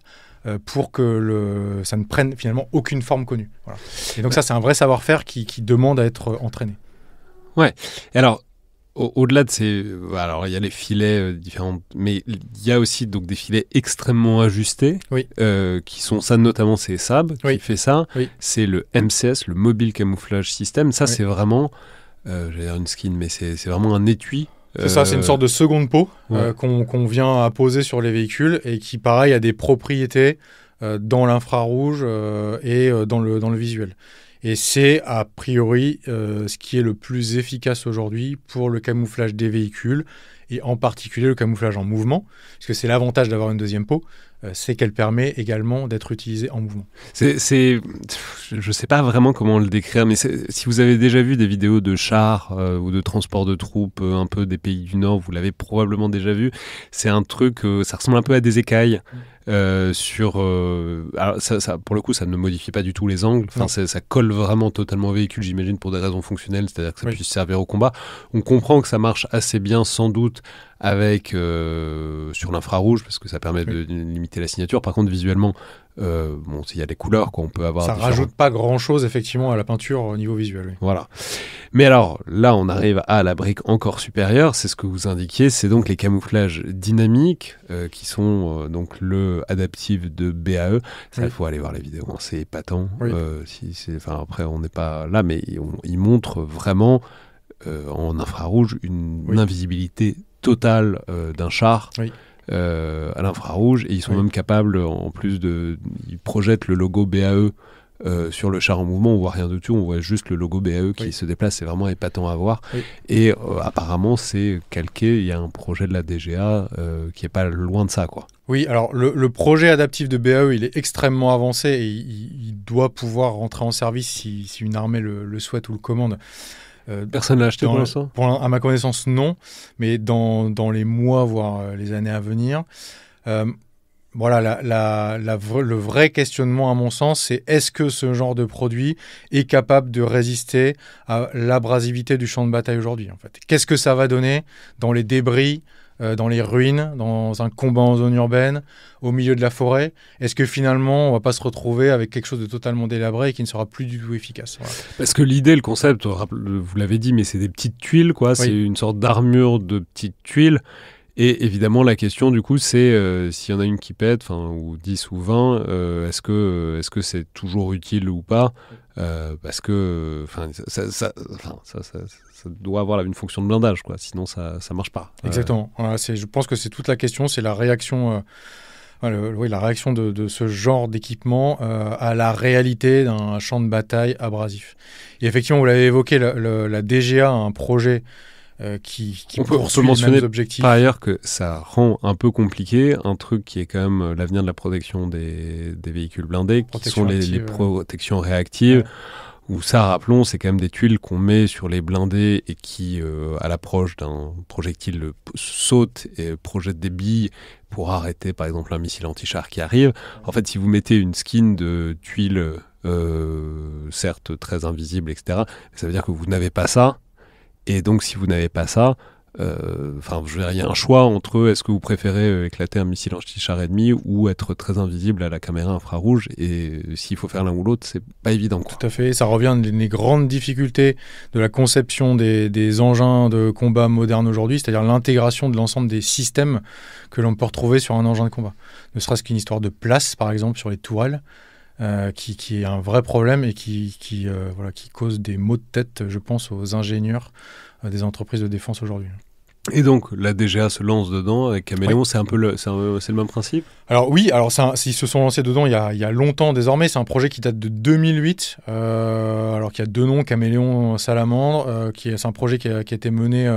pour que ça ne prenne finalement aucune forme connue. Voilà. Et donc ça, c'est un vrai savoir-faire qui demande à être entraîné. Ouais. Et alors, au-delà de ces... Alors, il y a les filets différents, mais il y a aussi donc, des filets extrêmement ajustés, oui. Qui sont ça, notamment c'est Saab qui fait ça. Oui. C'est le MCS, le Mobile Camouflage System. Ça, c'est vraiment... j'allais dire une skin, mais c'est vraiment un étui. C'est ça, c'est une sorte de seconde peau qu'on vient à poser sur les véhicules et qui, pareil, a des propriétés dans l'infrarouge et dans le visuel. Et c'est, a priori, ce qui est le plus efficace aujourd'hui pour le camouflage des véhicules et en particulier le camouflage en mouvement, parce que c'est l'avantage d'avoir une deuxième peau, c'est qu'elle permet également d'être utilisée en mouvement. Je ne sais pas vraiment comment le décrire, mais si vous avez déjà vu des vidéos de chars ou de transport de troupes un peu des pays du Nord, vous l'avez probablement déjà vu. C'est un truc, ça ressemble un peu à des écailles. Alors ça, pour le coup, ça ne modifie pas du tout les angles. Enfin, ça colle vraiment totalement au véhicule, j'imagine, pour des raisons fonctionnelles, c'est-à-dire que ça puisse servir au combat. On comprend que ça marche assez bien, sans doute, avec sur l'infrarouge, parce que ça permet de limiter la signature. Par contre, visuellement, il y a des couleurs, quoi. On peut avoir. Ça rajoute pas grand-chose, effectivement, à la peinture au niveau visuel. Oui. Voilà. Mais alors, là, on arrive à la brique encore supérieure. C'est ce que vous indiquiez. C'est donc les camouflages dynamiques, qui sont donc le adaptif de BAE. Ça, il faut aller voir les vidéos. Hein, c'est épatant. Oui. Après, on n'est pas là, mais ils montrent vraiment en infrarouge une invisibilité totale d'un char. Oui. À l'infrarouge, et ils sont même capables, en plus ils projettent le logo BAE sur le char en mouvement. On voit rien du tout, on voit juste le logo BAE qui se déplace. C'est vraiment épatant à voir. Et apparemment c'est calqué, il y a un projet de la DGA qui est pas loin de ça, quoi. Oui, alors le projet adaptif de BAE, il est extrêmement avancé et il doit pouvoir rentrer en service si une armée le souhaite ou le commande. Personne l'a acheté pour l'instant ? À ma connaissance, non. Mais dans les mois, voire les années à venir. Voilà, le vrai questionnement, à mon sens, c'est est-ce que ce genre de produit est capable de résister à l'abrasivité du champ de bataille aujourd'hui, en fait ? Qu'est-ce que ça va donner dans les débris dans les ruines, dans un combat en zone urbaine, au milieu de la forêt? Est-ce que finalement, on va pas se retrouver avec quelque chose de totalement délabré et qui ne sera plus du tout efficace? Voilà. Parce que l'idée, le concept, vous l'avez dit, mais c'est des petites tuiles, quoi. Oui. C'est une sorte d'armure de petites tuiles. Et évidemment, la question, du coup, c'est s'il y en a une qui pète, ou 10 ou 20, est-ce que c'est toujours utile ou pas? Parce que ça doit avoir une fonction de blindage, quoi. Sinon, ça marche pas. Exactement. Voilà, je pense que c'est toute la question, c'est la réaction... la réaction de ce genre d'équipement à la réalité d'un champ de bataille abrasif. Et effectivement, vous l'avez évoqué, la DGA a un projet qui poursuit les mêmes objectifs. Par ailleurs que ça rend un peu compliqué un truc qui est quand même l'avenir de la protection des véhicules blindés, qui sont les protections réactives. Ouais. Où ça, rappelons, c'est quand même des tuiles qu'on met sur les blindés et qui, à l'approche d'un projectile, sautent et projettent des billes pour arrêter, par exemple, un missile anti-char qui arrive. En fait, si vous mettez une skin de tuiles, certes très invisible, etc., ça veut dire que vous n'avez pas ça. Et donc, si vous n'avez pas ça, il y a un choix entre est-ce que vous préférez éclater un missile anti-char ennemi ou être très invisible à la caméra infrarouge, et s'il faut faire l'un ou l'autre, c'est pas évident, quoi. Tout à fait, ça revient des grandes difficultés de la conception des engins de combat modernes aujourd'hui, c'est-à-dire l'intégration de l'ensemble des systèmes que l'on peut retrouver sur un engin de combat. Ne serait-ce qu'une histoire de place, par exemple, sur les tourelles, qui est un vrai problème et qui cause des maux de tête, je pense, aux ingénieurs des entreprises de défense aujourd'hui. Et donc, la DGA se lance dedans avec Caméléon, oui. C'est le même principe? Alors oui, ils se sont lancés dedans il y a longtemps désormais, c'est un projet qui date de 2008, alors qu'il y a deux noms, Caméléon, Salamandre, c'est un projet qui a été mené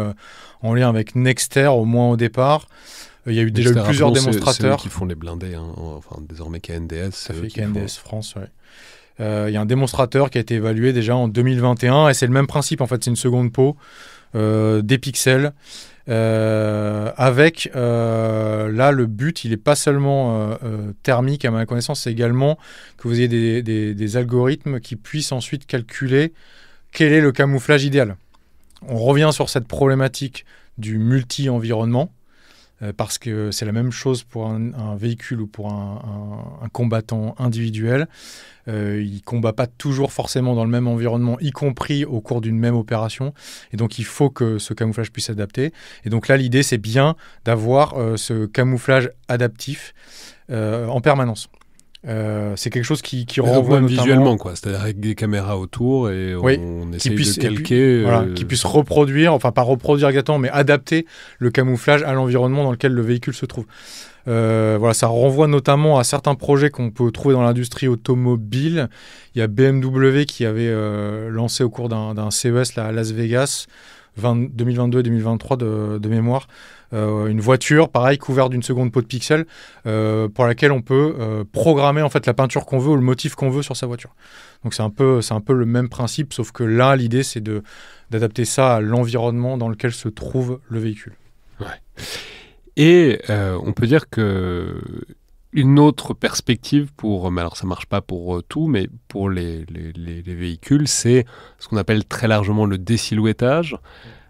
en lien avec Nexter, au moins au départ. Il y a déjà eu plusieurs démonstrateurs. C'est eux qui font les blindés, désormais KNDS. Ça fait KNDS France, oui. Il y a un démonstrateur qui a été évalué déjà en 2021, et c'est le même principe, en fait, c'est une seconde peau, des pixels, avec, là, le but, il n'est pas seulement thermique, à ma connaissance, c'est également que vous ayez des algorithmes qui puissent ensuite calculer quel est le camouflage idéal. On revient sur cette problématique du multi-environnement, parce que c'est la même chose pour un véhicule ou pour un combattant individuel. Il ne combat pas toujours forcément dans le même environnement, y compris au cours d'une même opération. Et donc, il faut que ce camouflage puisse s'adapter. Et donc là, l'idée, c'est bien d'avoir ce camouflage adaptif en permanence. C'est quelque chose qui renvoie notamment... visuellement, quoi. C'est-à-dire avec des caméras autour et on essaye de calquer... qui puisse reproduire, enfin pas reproduire exactement, mais adapter le camouflage à l'environnement dans lequel le véhicule se trouve. Ça renvoie notamment à certains projets qu'on peut trouver dans l'industrie automobile. Il y a BMW qui avait lancé au cours d'un CES à Las Vegas, 2022-2023 de mémoire, une voiture, pareil, couverte d'une seconde peau de pixels, pour laquelle on peut programmer en fait la peinture qu'on veut ou le motif qu'on veut sur sa voiture. Donc c'est un peu le même principe, sauf que là, l'idée, c'est d'adapter ça à l'environnement dans lequel se trouve le véhicule. Ouais. Et on peut dire que une autre perspective mais alors ça marche pas pour tout, mais pour les véhicules, c'est ce qu'on appelle très largement le désilhouettage.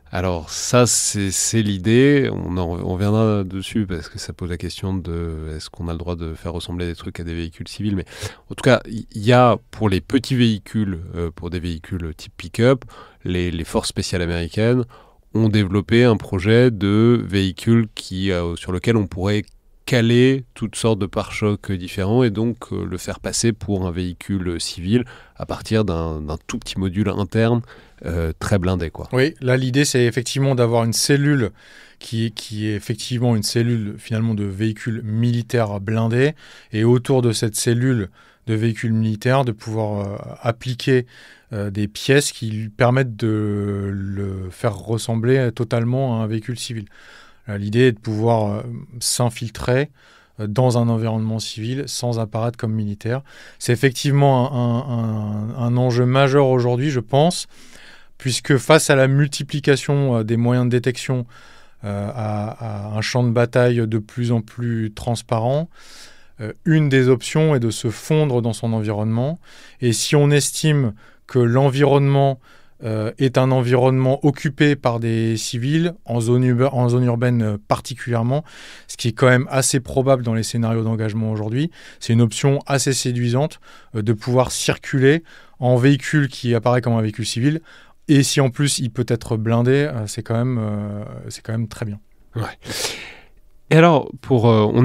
Alors ça, c'est l'idée, on reviendra dessus parce que ça pose la question de est-ce qu'on a le droit de faire ressembler des trucs à des véhicules civils, mais en tout cas, il y a pour les petits véhicules, pour des véhicules type pick-up, les forces spéciales américaines ont développé un projet de véhicule sur lequel on pourrait caler toutes sortes de pare-chocs différents et donc le faire passer pour un véhicule civil à partir d'un tout petit module interne très blindé, quoi. Oui, là l'idée c'est effectivement d'avoir une cellule qui est effectivement une cellule finalement de véhicule militaire blindé, et autour de cette cellule de véhicule militaire de pouvoir appliquer des pièces qui lui permettent de le faire ressembler totalement à un véhicule civil. L'idée est de pouvoir s'infiltrer dans un environnement civil sans apparaître comme militaire. C'est effectivement un enjeu majeur aujourd'hui, je pense, puisque face à la multiplication des moyens de détection, à un champ de bataille de plus en plus transparent, une des options est de se fondre dans son environnement. Et si on estime que l'environnement est un environnement occupé par des civils, en zone urbaine particulièrement, ce qui est quand même assez probable dans les scénarios d'engagement aujourd'hui. C'est une option assez séduisante de pouvoir circuler en véhicule qui apparaît comme un véhicule civil, et si en plus il peut être blindé, c'est quand même très bien. Ouais. Et alors, on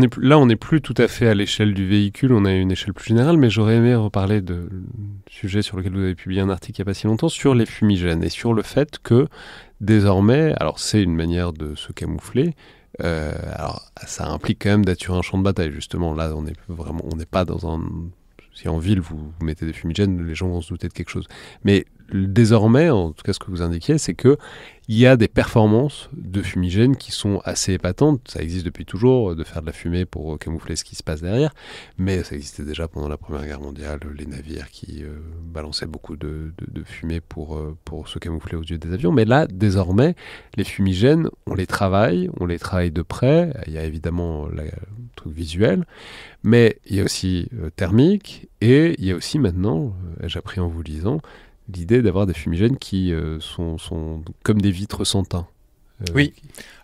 n'est plus tout à fait à l'échelle du véhicule, on a une échelle plus générale, mais j'aurais aimé reparler de sujet sur lequel vous avez publié un article il n'y a pas si longtemps, sur les fumigènes, et sur le fait que, désormais, alors c'est une manière de se camoufler, alors ça implique quand même d'être sur un champ de bataille, justement, là on n'est pas dans un... Si en ville vous mettez des fumigènes, les gens vont se douter de quelque chose. Mais désormais, en tout cas ce que vous indiquiez, c'est qu'il y a des performances de fumigènes qui sont assez épatantes. Ça existe depuis toujours, de faire de la fumée pour camoufler ce qui se passe derrière. Mais ça existait déjà pendant la Première Guerre mondiale, les navires qui balançaient beaucoup de fumée pour se camoufler aux yeux des avions. Mais là, désormais, les fumigènes, on les travaille de près. Il y a évidemment le truc visuel, mais il y a aussi thermique, et il y a aussi maintenant, j'ai appris en vous lisant, l'idée d'avoir des fumigènes qui sont comme des vitres sans teint. Oui.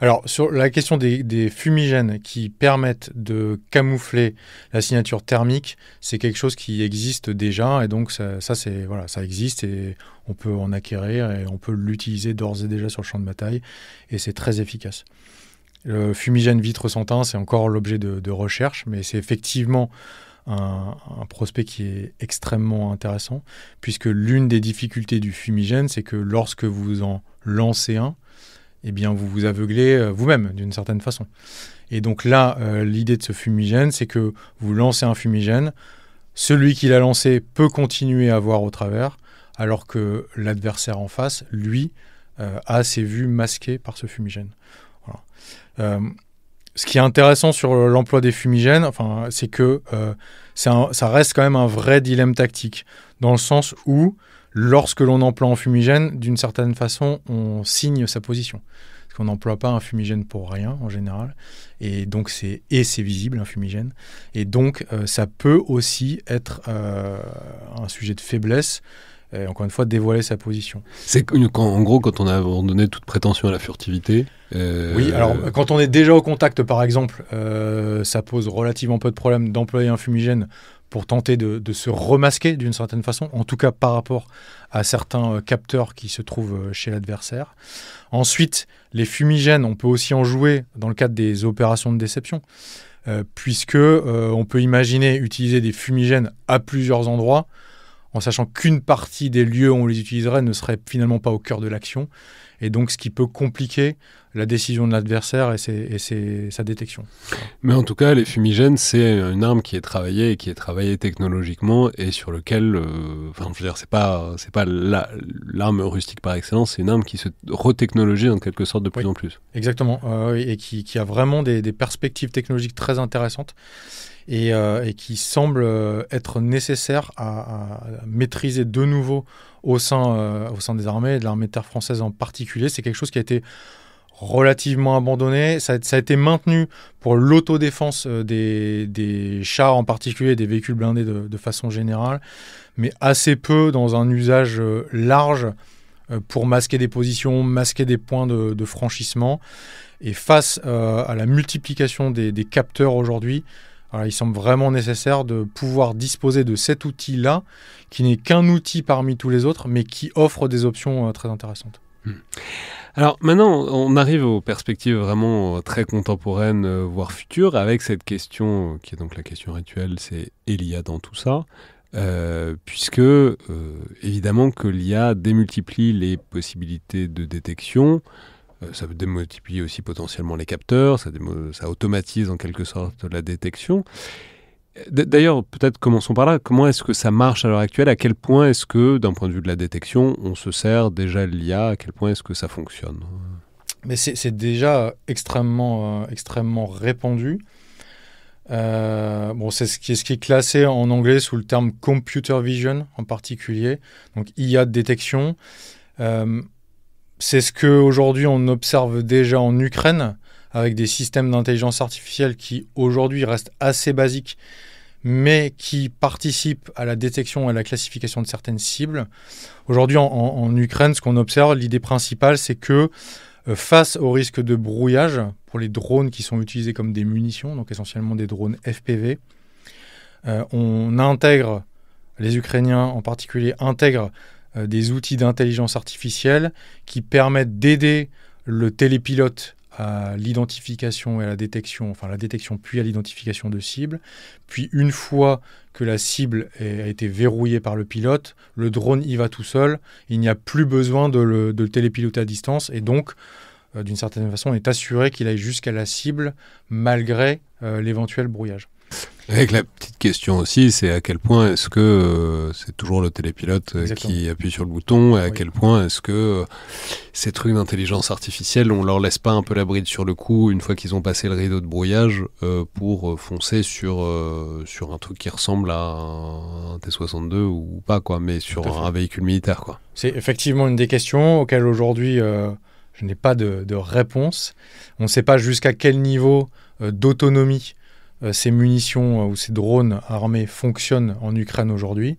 Alors, sur la question des fumigènes qui permettent de camoufler la signature thermique, c'est quelque chose qui existe déjà, et donc ça existe, et on peut en acquérir, et on peut l'utiliser d'ores et déjà sur le champ de bataille, et c'est très efficace. Le fumigène vitre sans teint, c'est encore l'objet de recherche, mais c'est effectivement un prospect qui est extrêmement intéressant, puisque l'une des difficultés du fumigène, c'est que lorsque vous en lancez un, eh bien vous vous aveuglez vous-même d'une certaine façon. Et donc là, l'idée de ce fumigène, c'est que vous lancez un fumigène, celui qui l'a lancé peut continuer à voir au travers, alors que l'adversaire en face, lui, a ses vues masquées par ce fumigène. Voilà. Ce qui est intéressant sur l'emploi des fumigènes, c'est que ça reste quand même un vrai dilemme tactique, dans le sens où, lorsque l'on emploie un fumigène, d'une certaine façon, on signe sa position. Parce qu'on n'emploie pas un fumigène pour rien, en général. Et donc, c'est visible, un fumigène. Et donc, ça peut aussi être un sujet de faiblesse, et encore une fois, dévoiler sa position. C'est en gros, quand on a abandonné toute prétention à la furtivité. Oui, alors quand on est déjà au contact, par exemple, ça pose relativement peu de problème d'employer un fumigène pour tenter de se remasquer d'une certaine façon, en tout cas par rapport à certains capteurs qui se trouvent chez l'adversaire. Ensuite, les fumigènes, on peut aussi en jouer dans le cadre des opérations de déception, puisque on peut imaginer utiliser des fumigènes à plusieurs endroits, en sachant qu'une partie des lieux où on les utiliserait ne serait finalement pas au cœur de l'action, et donc ce qui peut compliquer la décision de l'adversaire et sa détection. Mais en tout cas, les fumigènes, c'est une arme qui est travaillée, et qui est travaillée technologiquement, et sur lequel, c'est pas l'arme rustique par excellence, c'est une arme qui se retechnologie en quelque sorte de plus en plus. Exactement, et qui a vraiment des perspectives technologiques très intéressantes, et qui semble être nécessaire à maîtriser de nouveau au sein des armées, et de l'armée de terre française en particulier. C'est quelque chose qui a été relativement abandonné. Ça a été maintenu pour l'autodéfense des chars en particulier, des véhicules blindés de façon générale, mais assez peu dans un usage large pour masquer des positions, masquer des points de franchissement. Et face à la multiplication des capteurs aujourd'hui, alors, il semble vraiment nécessaire de pouvoir disposer de cet outil-là, qui n'est qu'un outil parmi tous les autres, mais qui offre des options très intéressantes. Alors maintenant, on arrive aux perspectives vraiment très contemporaines, voire futures, avec cette question, qui est donc la question rituelle, c'est « et l'IA dans tout ça ?» puisque, évidemment, que l'IA démultiplie les possibilités de détection. Ça démultiplie aussi potentiellement les capteurs, ça automatise en quelque sorte la détection. D'ailleurs, peut-être commençons par là. Comment est-ce que ça marche à l'heure actuelle ? À quel point est-ce que, d'un point de vue de la détection, on se sert déjà de l'IA ? À quel point est-ce que ça fonctionne ? Mais c'est déjà extrêmement répandu. C'est ce qui est classé en anglais sous le terme computer vision en particulier, donc IA de détection. C'est ce qu'aujourd'hui on observe déjà en Ukraine, avec des systèmes d'intelligence artificielle qui aujourd'hui restent assez basiques, mais qui participent à la détection et à la classification de certaines cibles. Aujourd'hui, en Ukraine, ce qu'on observe, l'idée principale, c'est que face au risque de brouillage, pour les drones qui sont utilisés comme des munitions, donc essentiellement des drones FPV, on intègre, les Ukrainiens en particulier, intègrent des outils d'intelligence artificielle qui permettent d'aider le télépilote à l'identification et à la détection, enfin la détection puis à l'identification de cibles. Puis une fois que la cible a été verrouillée par le pilote, le drone y va tout seul. Il n'y a plus besoin de le télépiloter à distance et donc, d'une certaine façon, on est assuré qu'il aille jusqu'à la cible malgré l'éventuel brouillage. Avec la petite question aussi, c'est à quel point est-ce que c'est toujours le télépilote qui appuie sur le bouton et à quel point est-ce que ces trucs d'intelligence artificielle, on leur laisse pas un peu la bride sur le cou une fois qu'ils ont passé le rideau de brouillage pour foncer sur un truc qui ressemble à un T-62 ou pas, quoi, mais sur un véhicule militaire, quoi. C'est effectivement une des questions auxquelles aujourd'hui je n'ai pas de réponse. On ne sait pas jusqu'à quel niveau d'autonomie ces munitions ou ces drones armés fonctionnent en Ukraine aujourd'hui,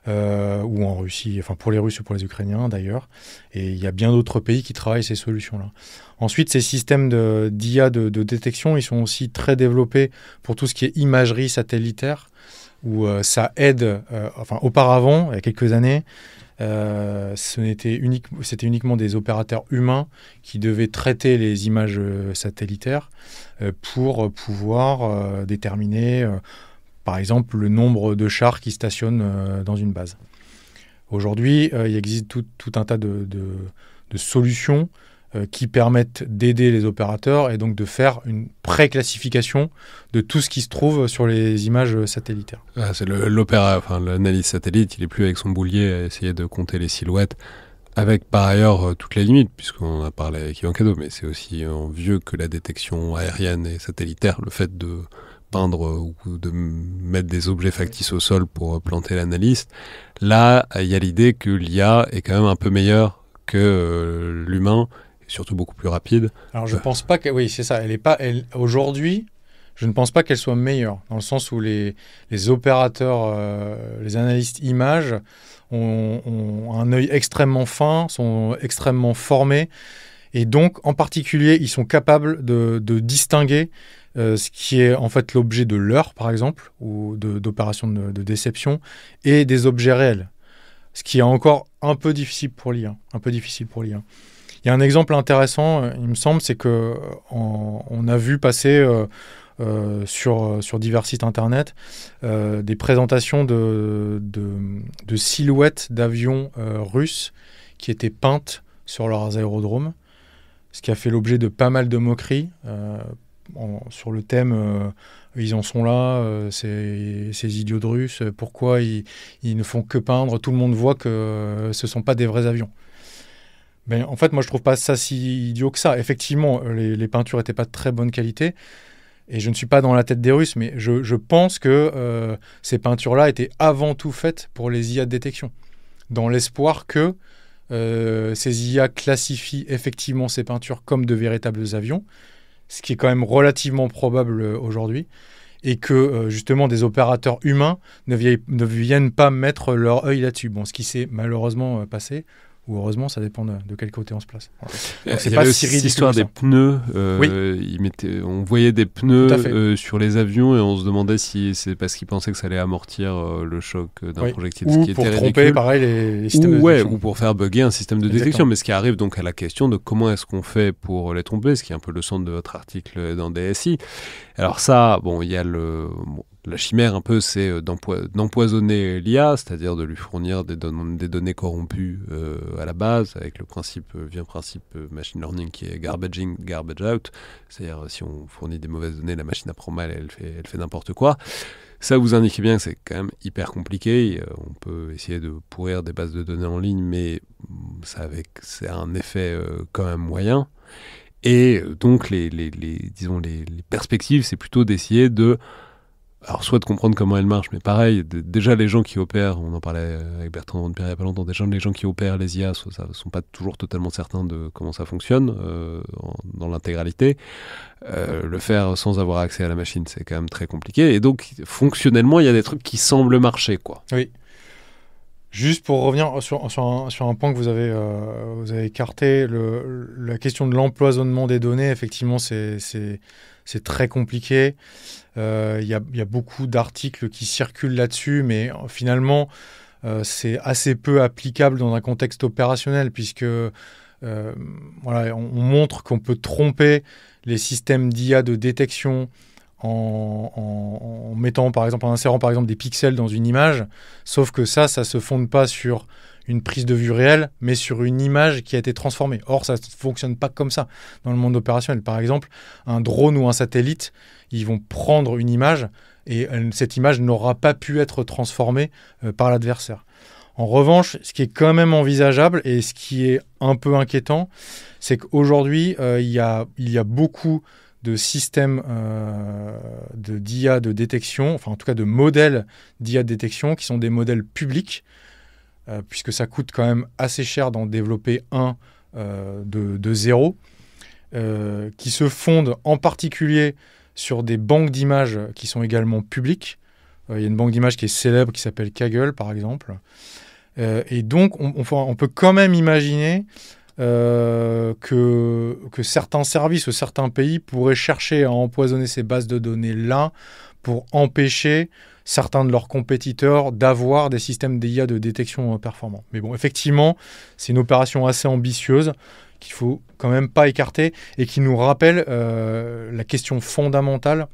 ou en Russie, enfin pour les Russes ou pour les Ukrainiens d'ailleurs. Et il y a bien d'autres pays qui travaillent ces solutions-là. Ensuite, ces systèmes d'IA de détection, ils sont aussi très développés pour tout ce qui est imagerie satellitaire, où ça aide, auparavant, il y a quelques années, c'était uniquement des opérateurs humains qui devaient traiter les images satellitaires pour pouvoir déterminer, par exemple, le nombre de chars qui stationnent dans une base. Aujourd'hui, il existe tout un tas de solutions qui permettent d'aider les opérateurs et donc de faire une pré-classification de tout ce qui se trouve sur les images satellitaires. Ah, c'est l'analyse satellite, il n'est plus avec son boulier à essayer de compter les silhouettes, avec par ailleurs toutes les limites, puisqu'on a parlé avec Yvan Cadeau, mais c'est aussi vieux que la détection aérienne et satellitaire, le fait de peindre ou de mettre des objets factices au sol pour planter l'analyste. Là, il y a l'idée que l'IA est quand même un peu meilleure que l'humain, surtout beaucoup plus rapide. Alors je pense pas que... Oui, c'est ça. Aujourd'hui, je ne pense pas qu'elle soit meilleure, dans le sens où les opérateurs, les analystes images ont un œil extrêmement fin, sont extrêmement formés, et donc, en particulier, ils sont capables de distinguer ce qui est en fait l'objet de leurre, par exemple, ou d'opérations de déception, et des objets réels. Ce qui est encore un peu difficile pour l'IA. Il y a un exemple intéressant, il me semble, c'est qu'on a vu passer sur divers sites internet des présentations de silhouettes d'avions russes qui étaient peintes sur leurs aérodromes, ce qui a fait l'objet de pas mal de moqueries sur le thème ils en sont là, ces idiots de Russes, pourquoi ils ne font que peindre, tout le monde voit que ce ne sont pas des vrais avions. Mais en fait, moi, je trouve pas ça si idiot que ça. Effectivement, les peintures n'étaient pas de très bonne qualité. Et je ne suis pas dans la tête des Russes, mais je pense que ces peintures-là étaient avant tout faites pour les IA de détection. Dans l'espoir que ces IA classifient effectivement ces peintures comme de véritables avions, ce qui est quand même relativement probable aujourd'hui, et que justement des opérateurs humains ne viennent pas mettre leur œil là-dessus. Bon, ce qui s'est malheureusement passé, ou heureusement, ça dépend de quel côté on se place. Donc, c'est pas si ridicule. L'histoire des pneus, on voyait des pneus sur les avions et on se demandait si c'est parce qu'ils pensaient que ça allait amortir le choc d'un projectile, ce qui était ridicule. Ou pour tromper, pareil, les systèmes de détection. Ou pour faire bugger un système de détection. Mais ce qui arrive donc à la question de comment est-ce qu'on fait pour les tromper, ce qui est un peu le centre de votre article dans DSI. Alors ça, il y a la chimère un peu, c'est d'empoisonner l'IA, c'est-à-dire de lui fournir des données corrompues à la base, avec le principe machine learning qui est garbage in, garbage out. C'est-à-dire si on fournit des mauvaises données, la machine apprend mal, elle fait n'importe quoi. Ça, vous indiquez bien que c'est quand même hyper compliqué. On peut essayer de pourrir des bases de données en ligne, mais c'est un effet quand même moyen. Et donc, les perspectives, c'est plutôt d'essayer alors, soit de comprendre comment elle marche, mais pareil, déjà les gens qui opèrent, on en parlait avec Bertrand Van Perre il n'y a pas longtemps, déjà les gens qui opèrent les IA ne sont pas toujours totalement certains de comment ça fonctionne dans l'intégralité. Le faire sans avoir accès à la machine, c'est quand même très compliqué. Et donc, fonctionnellement, il y a des trucs qui semblent marcher, quoi. Oui. Juste pour revenir sur un point que vous avez écarté, la question de l'empoisonnement des données, effectivement, c'est très compliqué. Il y a beaucoup d'articles qui circulent là-dessus, mais finalement, c'est assez peu applicable dans un contexte opérationnel, puisque voilà, on montre qu'on peut tromper les systèmes d'IA de détection en mettant par exemple, en insérant par exemple des pixels dans une image, sauf que ça se fonde pas sur une prise de vue réelle, mais sur une image qui a été transformée. Or, ça ne fonctionne pas comme ça dans le monde opérationnel. Par exemple, un drone ou un satellite, ils vont prendre une image et cette image n'aura pas pu être transformée par l'adversaire. En revanche, ce qui est quand même envisageable et ce qui est un peu inquiétant, c'est qu'aujourd'hui, il y a beaucoup de systèmes d'IA de détection, enfin en tout cas de modèles d'IA de détection qui sont des modèles publics, puisque ça coûte quand même assez cher d'en développer un de zéro, qui se fondent en particulier sur des banques d'images qui sont également publiques. Il y a une banque d'images qui est célèbre qui s'appelle Kaggle, par exemple. Et donc, on peut quand même imaginer que certains services ou certains pays pourraient chercher à empoisonner ces bases de données-là pour empêcher certains de leurs compétiteurs d'avoir des systèmes d'IA de détection performants. Mais bon, effectivement, c'est une opération assez ambitieuse qu'il ne faut quand même pas écarter et qui nous rappelle la question fondamentale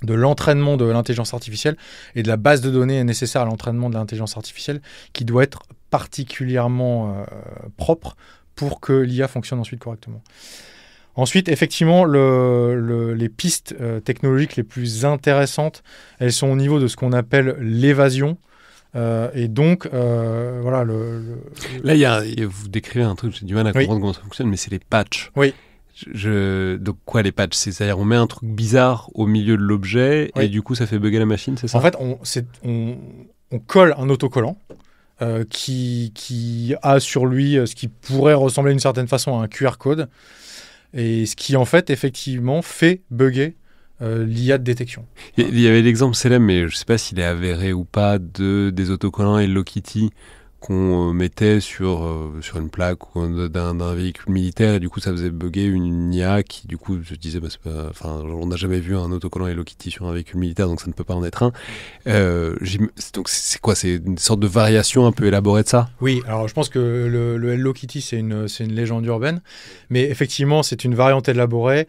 de l'entraînement de l'intelligence artificielle et de la base de données nécessaire à l'entraînement de l'intelligence artificielle qui doit être particulièrement propre pour que l'IA fonctionne ensuite correctement. Ensuite, effectivement, les pistes technologiques les plus intéressantes, elles sont au niveau de ce qu'on appelle l'évasion. Et donc, voilà. Là, vous décrivez un truc, j'ai du mal à comprendre comment ça fonctionne, mais c'est les patchs. Oui. Donc, quoi, les patchs? C'est-à-dire, on met un truc bizarre au milieu de l'objet et du coup, ça fait bugger la machine, c'est ça? En fait, on colle un autocollant qui a sur lui ce qui pourrait ressembler d'une certaine façon à un QR code. Et ce qui, en fait, effectivement, fait bugger l'IA de détection. Il y avait l'exemple célèbre, mais je ne sais pas s'il est avéré ou pas, des autocollants Hello Kitty qu'on mettait sur une plaque ou d'un véhicule militaire, et du coup, ça faisait bugger une IA qui, du coup, je disais, on n'a jamais vu un autocollant Hello Kitty sur un véhicule militaire, donc ça ne peut pas en être un. Donc, c'est quoi? C'est une sorte de variation un peu élaborée de ça? Oui, alors je pense que le Hello Kitty, c'est une légende urbaine, mais effectivement, c'est une variante élaborée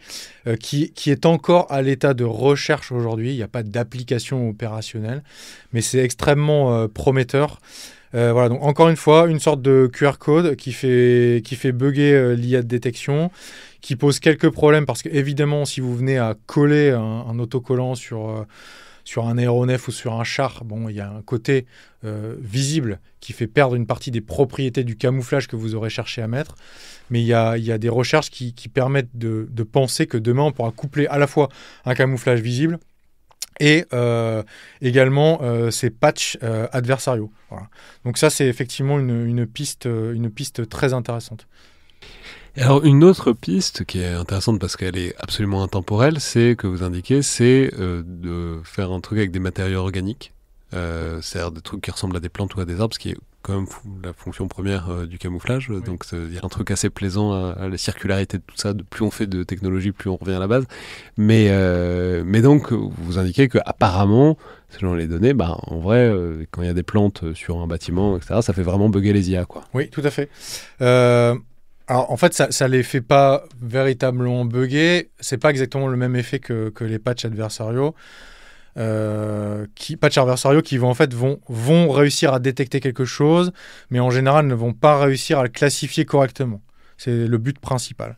qui est encore à l'état de recherche aujourd'hui. Il n'y a pas d'application opérationnelle, mais c'est extrêmement prometteur. Voilà, donc encore une fois, une sorte de QR code qui fait bugger l'IA de détection, qui pose quelques problèmes parce qu'évidemment, si vous venez à coller un autocollant sur un aéronef ou sur un char, bon, il y a un côté visible qui fait perdre une partie des propriétés du camouflage que vous aurez cherché à mettre. Mais il y a des recherches qui permettent de penser que demain, on pourra coupler à la fois un camouflage visible et également ces patchs adversariaux. Voilà. Donc ça, c'est effectivement une piste très intéressante. Alors une autre piste qui est intéressante parce qu'elle est absolument intemporelle, c'est que vous indiquez, c'est de faire un truc avec des matériaux organiques, c'est-à-dire des trucs qui ressemblent à des plantes ou à des arbres, ce qui est quand même la fonction première du camouflage. Oui. Donc il y a un truc assez plaisant à la circularité de tout ça. Plus on fait de technologie, plus on revient à la base. Mais donc vous indiquez que apparemment, selon les données, en vrai, quand il y a des plantes sur un bâtiment, etc., ça fait vraiment bugger les IA, quoi. Oui, tout à fait. Alors en fait, ça les fait pas véritablement bugger. C'est pas exactement le même effet que les patchs adversariaux. Patchs adversariaux qui vont réussir à détecter quelque chose, mais en général ne vont pas réussir à le classifier correctement. C'est le but principal.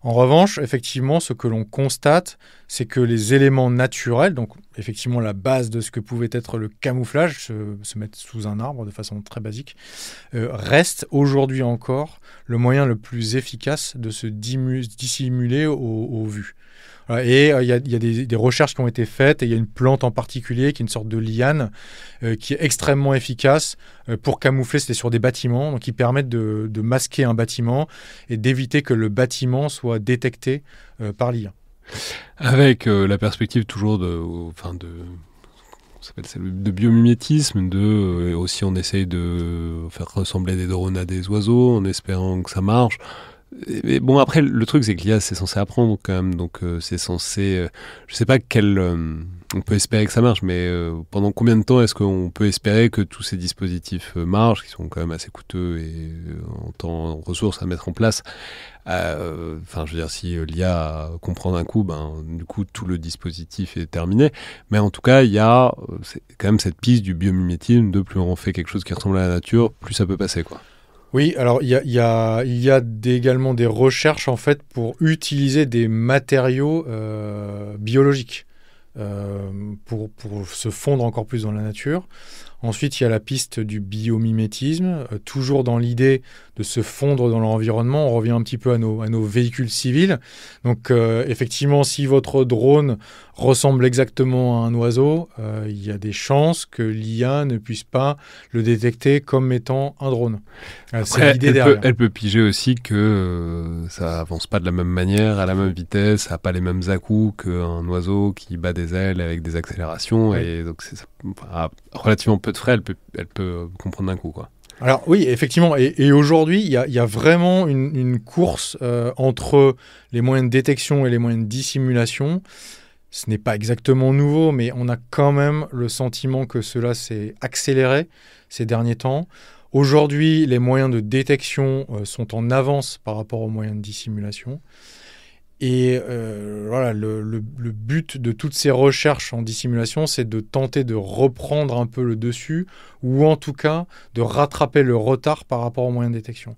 En revanche, effectivement, ce que l'on constate, c'est que les éléments naturels, donc effectivement la base de ce que pouvait être le camouflage, se mettre sous un arbre de façon très basique, reste aujourd'hui encore le moyen le plus efficace de se dissimuler aux vues. Voilà, et il y a des recherches qui ont été faites, et il y a une plante en particulier qui est une sorte de liane qui est extrêmement efficace pour camoufler. C'était sur des bâtiments, donc qui permettent de masquer un bâtiment et d'éviter que le bâtiment soit détecté par l'IA. Avec la perspective toujours ça s'appelle de biomimétisme, aussi on essaye de faire ressembler des drones à des oiseaux en espérant que ça marche. Mais bon, après, le truc, c'est que l'IA, c'est censé apprendre quand même, donc c'est censé... je sais pas on peut espérer que ça marche, mais pendant combien de temps est-ce qu'on peut espérer que tous ces dispositifs marchent, qui sont quand même assez coûteux et en temps, en ressources à mettre en place. Enfin, je veux dire, si l'IA comprend d'un coup, du coup, tout le dispositif est terminé. Mais en tout cas, il y a quand même cette piste du biomimétisme, de plus on fait quelque chose qui ressemble à la nature, plus ça peut passer, quoi. Oui, alors il y a également des recherches en fait pour utiliser des matériaux biologiques pour se fondre encore plus dans la nature. Ensuite, il y a la piste du biomimétisme, toujours dans l'idée de se fondre dans l'environnement. On revient un petit peu à nos véhicules civils. Donc, effectivement, si votre drone ressemble exactement à un oiseau, il y a des chances que l'IA ne puisse pas le détecter comme étant un drone. Après, elle peut piger aussi que ça avance pas de la même manière, à la même vitesse, ça n'a pas les mêmes à-coups qu'un oiseau qui bat des ailes avec des accélérations. Oui. Et donc, relativement peu de frais, elle peut comprendre d'un coup, quoi. Alors oui, effectivement, et aujourd'hui, il y a vraiment une course entre les moyens de détection et les moyens de dissimulation. Ce n'est pas exactement nouveau, mais on a quand même le sentiment que cela s'est accéléré ces derniers temps. Aujourd'hui, les moyens de détection sont en avance par rapport aux moyens de dissimulation. Et voilà, le but de toutes ces recherches en dissimulation, c'est de tenter de reprendre un peu le dessus, ou en tout cas de rattraper le retard par rapport aux moyens de détection.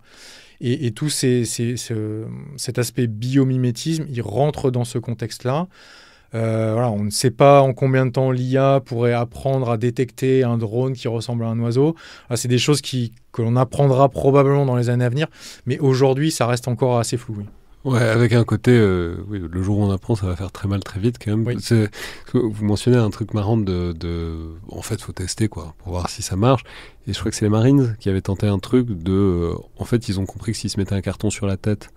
Et tout cet aspect biomimétisme, il rentre dans ce contexte-là. Voilà, on ne sait pas en combien de temps l'IA pourrait apprendre à détecter un drone qui ressemble à un oiseau. Voilà, c'est des choses que l'on apprendra probablement dans les années à venir, mais aujourd'hui, ça reste encore assez flou. Oui. Ouais, avec un côté, oui, le jour où on apprend, ça va faire très mal très vite quand même. Oui. Vous mentionnez un truc marrant en fait, faut tester quoi, pour voir si ça marche. Et je crois que c'est les Marines qui avaient tenté un truc en fait, ils ont compris que s'ils se mettaient un carton sur la tête,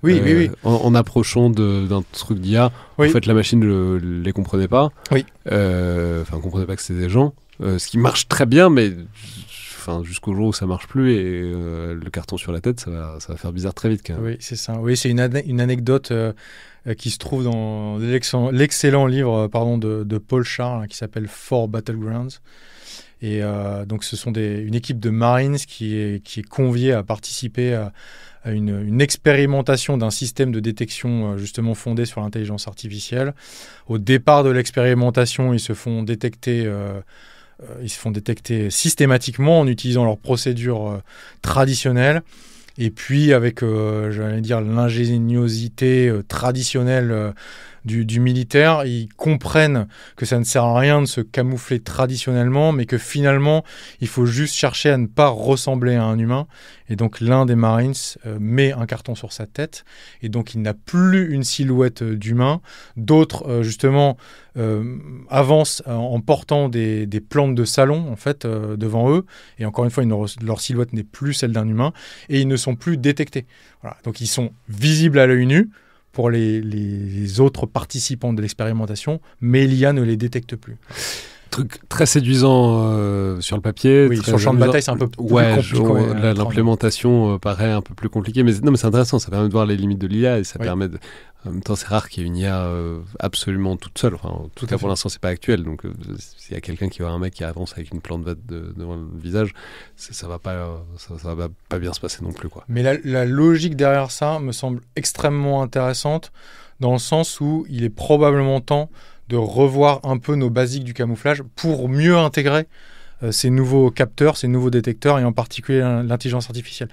oui. En approchant d'un truc d'IA, en fait, la machine ne les comprenait pas. Oui. Comprenait pas que c'était des gens. Ce qui marche très bien, mais jusqu'au jour où ça marche plus et le carton sur la tête, ça va faire bizarre très vite quand même. Oui, c'est ça. Oui, c'est une anecdote qui se trouve dans l'excellent livre de Paul Charles qui s'appelle For Battlegrounds. Et donc, ce sont une équipe de Marines qui est conviée à participer à une expérimentation d'un système de détection justement fondé sur l'intelligence artificielle. Au départ de l'expérimentation, ils se font détecter systématiquement en utilisant leurs procédures traditionnelles. Et puis, avec, j'allais dire, l'ingéniosité traditionnelle du militaire, ils comprennent que ça ne sert à rien de se camoufler traditionnellement, mais que finalement, il faut juste chercher à ne pas ressembler à un humain. Et donc, l'un des Marines met un carton sur sa tête, et donc il n'a plus une silhouette d'humain. D'autres, justement, avancent en portant des plantes de salon, en fait, devant eux. Et encore une fois, leur silhouette n'est plus celle d'un humain, et ils ne sont plus détectés. Voilà. Donc, ils sont visibles à l'œil nu pour les autres participants de l'expérimentation, mais l'IA ne les détecte plus. Truc très séduisant sur le papier. Oui, sur le champ de bataille, c'est un peu plus compliqué. L'implémentation paraît un peu plus compliquée, mais c'est intéressant, ça permet de voir les limites de l'IA et ça permet de... En même temps, c'est rare qu'il y ait une IA absolument toute seule. Enfin, en tout cas, pour l'instant, c'est pas actuel. Donc, s'il y a quelqu'un qui voit un mec qui avance avec une plante verte devant le visage, ça va pas bien se passer non plus, quoi. Mais la logique derrière ça me semble extrêmement intéressante, dans le sens où il est probablement temps de revoir un peu nos basiques du camouflage pour mieux intégrer ces nouveaux capteurs, ces nouveaux détecteurs, et en particulier l'intelligence artificielle,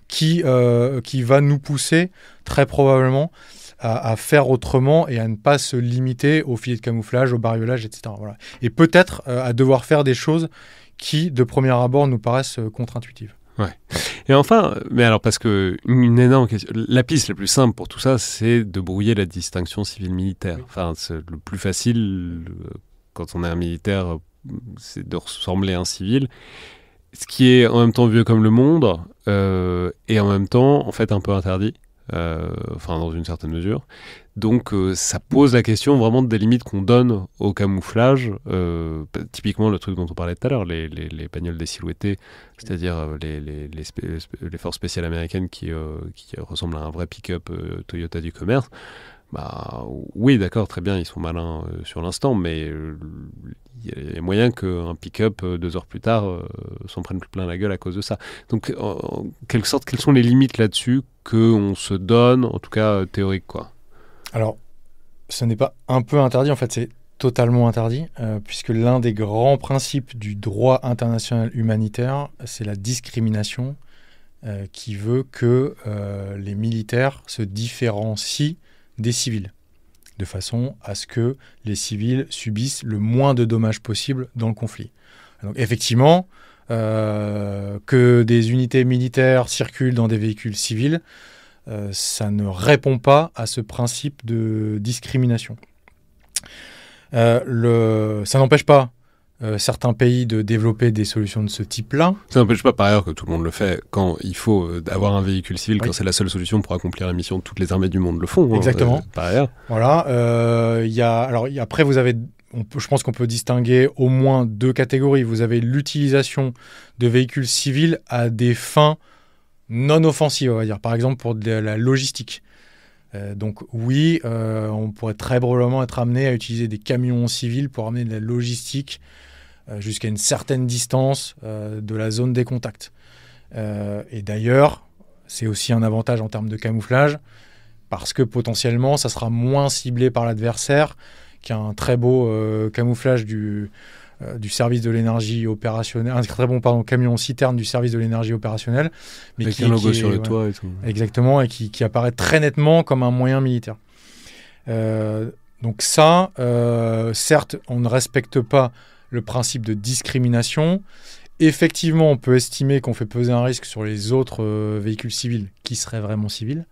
qui va nous pousser très probablement à faire autrement et à ne pas se limiter au filet de camouflage, au bariolage, etc. Voilà. Et peut-être à devoir faire des choses qui, de premier abord, nous paraissent contre-intuitives. Et enfin, mais alors parce que une énorme question, la piste la plus simple pour tout ça, c'est de brouiller la distinction civile-militaire. Enfin, c'est le plus facile quand on est un militaire, c'est de ressembler à un civil. Ce qui est en même temps vieux comme le monde et en même temps, en fait, un peu interdit. Enfin, dans une certaine mesure. Donc, ça pose la question vraiment des limites qu'on donne au camouflage. Typiquement, le truc dont on parlait tout à l'heure, les bagnoles désilhouettées, c'est-à-dire les forces spéciales américaines qui ressemblent à un vrai pick-up Toyota du commerce. Bah, oui, d'accord, très bien, ils sont malins sur l'instant, mais il y a moyen qu'un pick-up 2 heures plus tard s'en prenne plein la gueule à cause de ça. Donc, en quelque sorte, quelles sont les limites là-dessus qu'on se donne, en tout cas théorique, quoi? Alors, ce n'est pas un peu interdit, en fait, c'est totalement interdit, puisque l'un des grands principes du droit international humanitaire, c'est la discrimination, qui veut que les militaires se différencient des civils, de façon à ce que les civils subissent le moins de dommages possible dans le conflit. Donc effectivement, que des unités militaires circulent dans des véhicules civils, ça ne répond pas à ce principe de discrimination. Ça n'empêche pas certains pays de développer des solutions de ce type-là. Ça n'empêche pas par ailleurs que tout le monde le fait quand il faut avoir un véhicule civil, quand c'est la seule solution pour accomplir la mission. Toutes les armées du monde le font. Exactement. Par ailleurs. Voilà. Après, vous avez, je pense qu'on peut distinguer au moins 2 catégories. Vous avez l'utilisation de véhicules civils à des fins non offensives, on va dire. Par exemple, pour de la logistique. Donc oui, on pourrait très probablement être amené à utiliser des camions civils pour amener de la logistique jusqu'à une certaine distance de la zone des contacts. Et d'ailleurs, c'est aussi un avantage en termes de camouflage, parce que potentiellement, ça sera moins ciblé par l'adversaire qu'un très beau camouflage du service de l'énergie opérationnelle, un très bon camion citerne du service de l'énergie opérationnelle, mais avec un logo sur le toit et tout. Exactement, et qui apparaît très nettement comme un moyen militaire. Donc ça, certes, on ne respecte pas le principe de discrimination. Effectivement, on peut estimer qu'on fait peser un risque sur les autres véhicules civils qui seraient vraiment civils.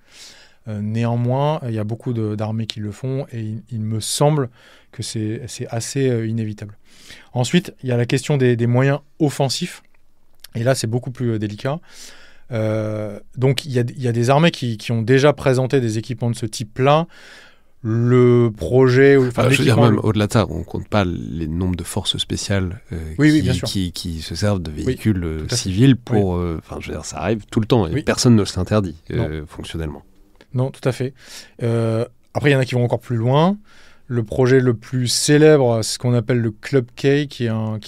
Néanmoins, il y a beaucoup d'armées qui le font et il me semble que c'est assez inévitable. Ensuite, il y a la question des moyens offensifs. Et là, c'est beaucoup plus délicat. Donc, il y a des armées qui ont déjà présenté des équipements de ce type-là. Le projet... je veux dire, même au-delà de ça, on ne compte pas les nombres de forces spéciales qui se servent de véhicules civils pour... je veux dire, ça arrive tout le temps et personne ne s'interdit fonctionnellement. Non, tout à fait. Après, il y en a qui vont encore plus loin. Le projet le plus célèbre, c'est ce qu'on appelle le Club K, qui est un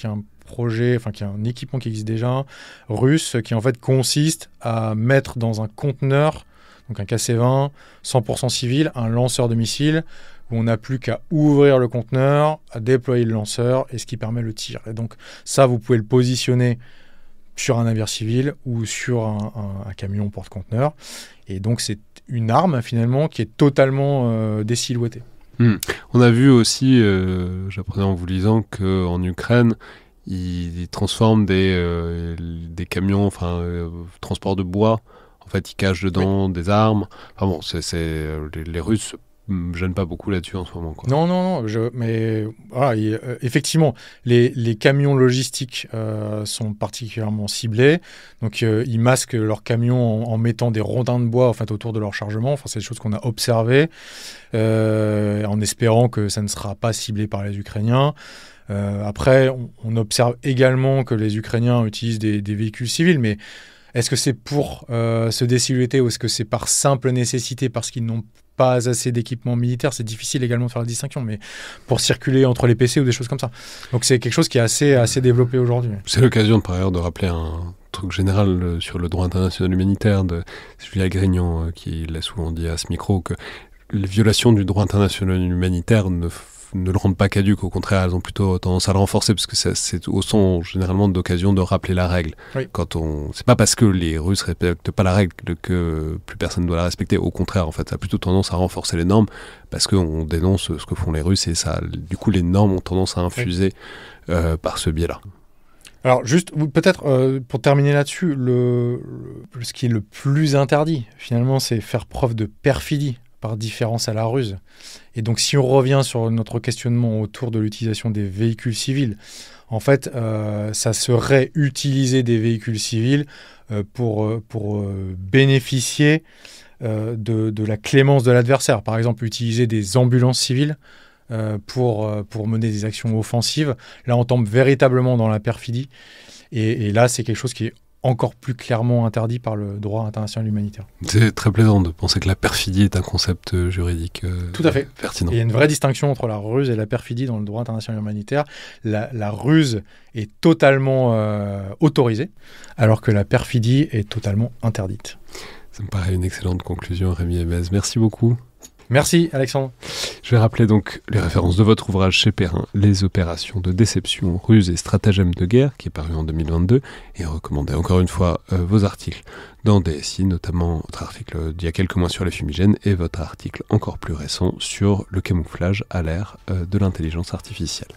projet, qui est un équipement qui existe déjà, russe, qui en fait consiste à mettre dans un conteneur, donc un KC-20, 100% civil, un lanceur de missiles, où on n'a plus qu'à ouvrir le conteneur, à déployer le lanceur, et ce qui permet le tir. Et donc ça, vous pouvez le positionner sur un navire civil ou sur un camion porte-conteneur. Et donc c'est une arme finalement qui est totalement désilhouettée. On a vu aussi, j'apprenais en vous lisant, qu'en Ukraine, ils transforment des camions, transport de bois. En fait, ils cachent dedans des armes. Enfin bon, les Russes me gênent pas beaucoup là-dessus en ce moment, quoi. Non. Mais voilà, effectivement, les camions logistiques sont particulièrement ciblés. Donc, ils masquent leurs camions en mettant des rondins de bois autour de leur chargement. C'est des choses qu'on a observées en espérant que ça ne sera pas ciblé par les Ukrainiens. Après, on observe également que les Ukrainiens utilisent des véhicules civils, mais est-ce que c'est pour se désilhouetter ou est-ce que c'est par simple nécessité parce qu'ils n'ont pas assez d'équipement militaire? C'est difficile également de faire la distinction, mais pour circuler entre les PC ou des choses comme ça. Donc c'est quelque chose qui est assez développé aujourd'hui. C'est l'occasion par ailleurs de rappeler un truc général sur le droit international humanitaire de Julia Grignon qui l'a souvent dit à ce micro, que les violations du droit international humanitaire ne le rendent pas caduque, au contraire, elles ont plutôt tendance à le renforcer, parce que c'est au son généralement d'occasion de rappeler la règle. Oui. C'est pas parce que les Russes respectent pas la règle que plus personne ne doit la respecter, au contraire, en fait, ça a plutôt tendance à renforcer les normes, parce qu'on dénonce ce que font les Russes, et ça, du coup, les normes ont tendance à infuser par ce biais-là. Alors juste, peut-être pour terminer là-dessus, ce qui est le plus interdit, finalement, c'est faire preuve de perfidie par différence à la ruse. Et donc si on revient sur notre questionnement autour de l'utilisation des véhicules civils, en fait, ça serait utiliser des véhicules civils pour bénéficier de la clémence de l'adversaire. Par exemple, utiliser des ambulances civiles pour mener des actions offensives. Là, on tombe véritablement dans la perfidie. Et là, c'est quelque chose qui est encore plus clairement interdit par le droit international humanitaire. C'est très plaisant de penser que la perfidie est un concept juridique tout à fait pertinent. Et il y a une vraie distinction entre la ruse et la perfidie dans le droit international humanitaire. La ruse est totalement autorisée, alors que la perfidie est totalement interdite. Ça me paraît une excellente conclusion, Rémi Aimez. Merci beaucoup. Merci Alexandre. Je vais rappeler donc les références de votre ouvrage chez Perrin, Les opérations de déception, ruse et stratagèmes de guerre, qui est paru en 2022, et recommander encore une fois vos articles dans DSI, notamment votre article d'il y a quelques mois sur les fumigènes et votre article encore plus récent sur le camouflage à l'ère de l'intelligence artificielle.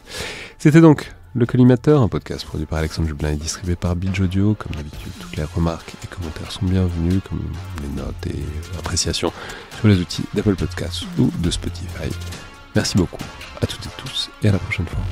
C'était donc Le Collimateur, un podcast produit par Alexandre Jublin et distribué par Binge Audio. Comme d'habitude, toutes les remarques et commentaires sont bienvenus, comme les notes et appréciations sur les outils d'Apple Podcasts ou de Spotify. Merci beaucoup à toutes et tous et à la prochaine fois.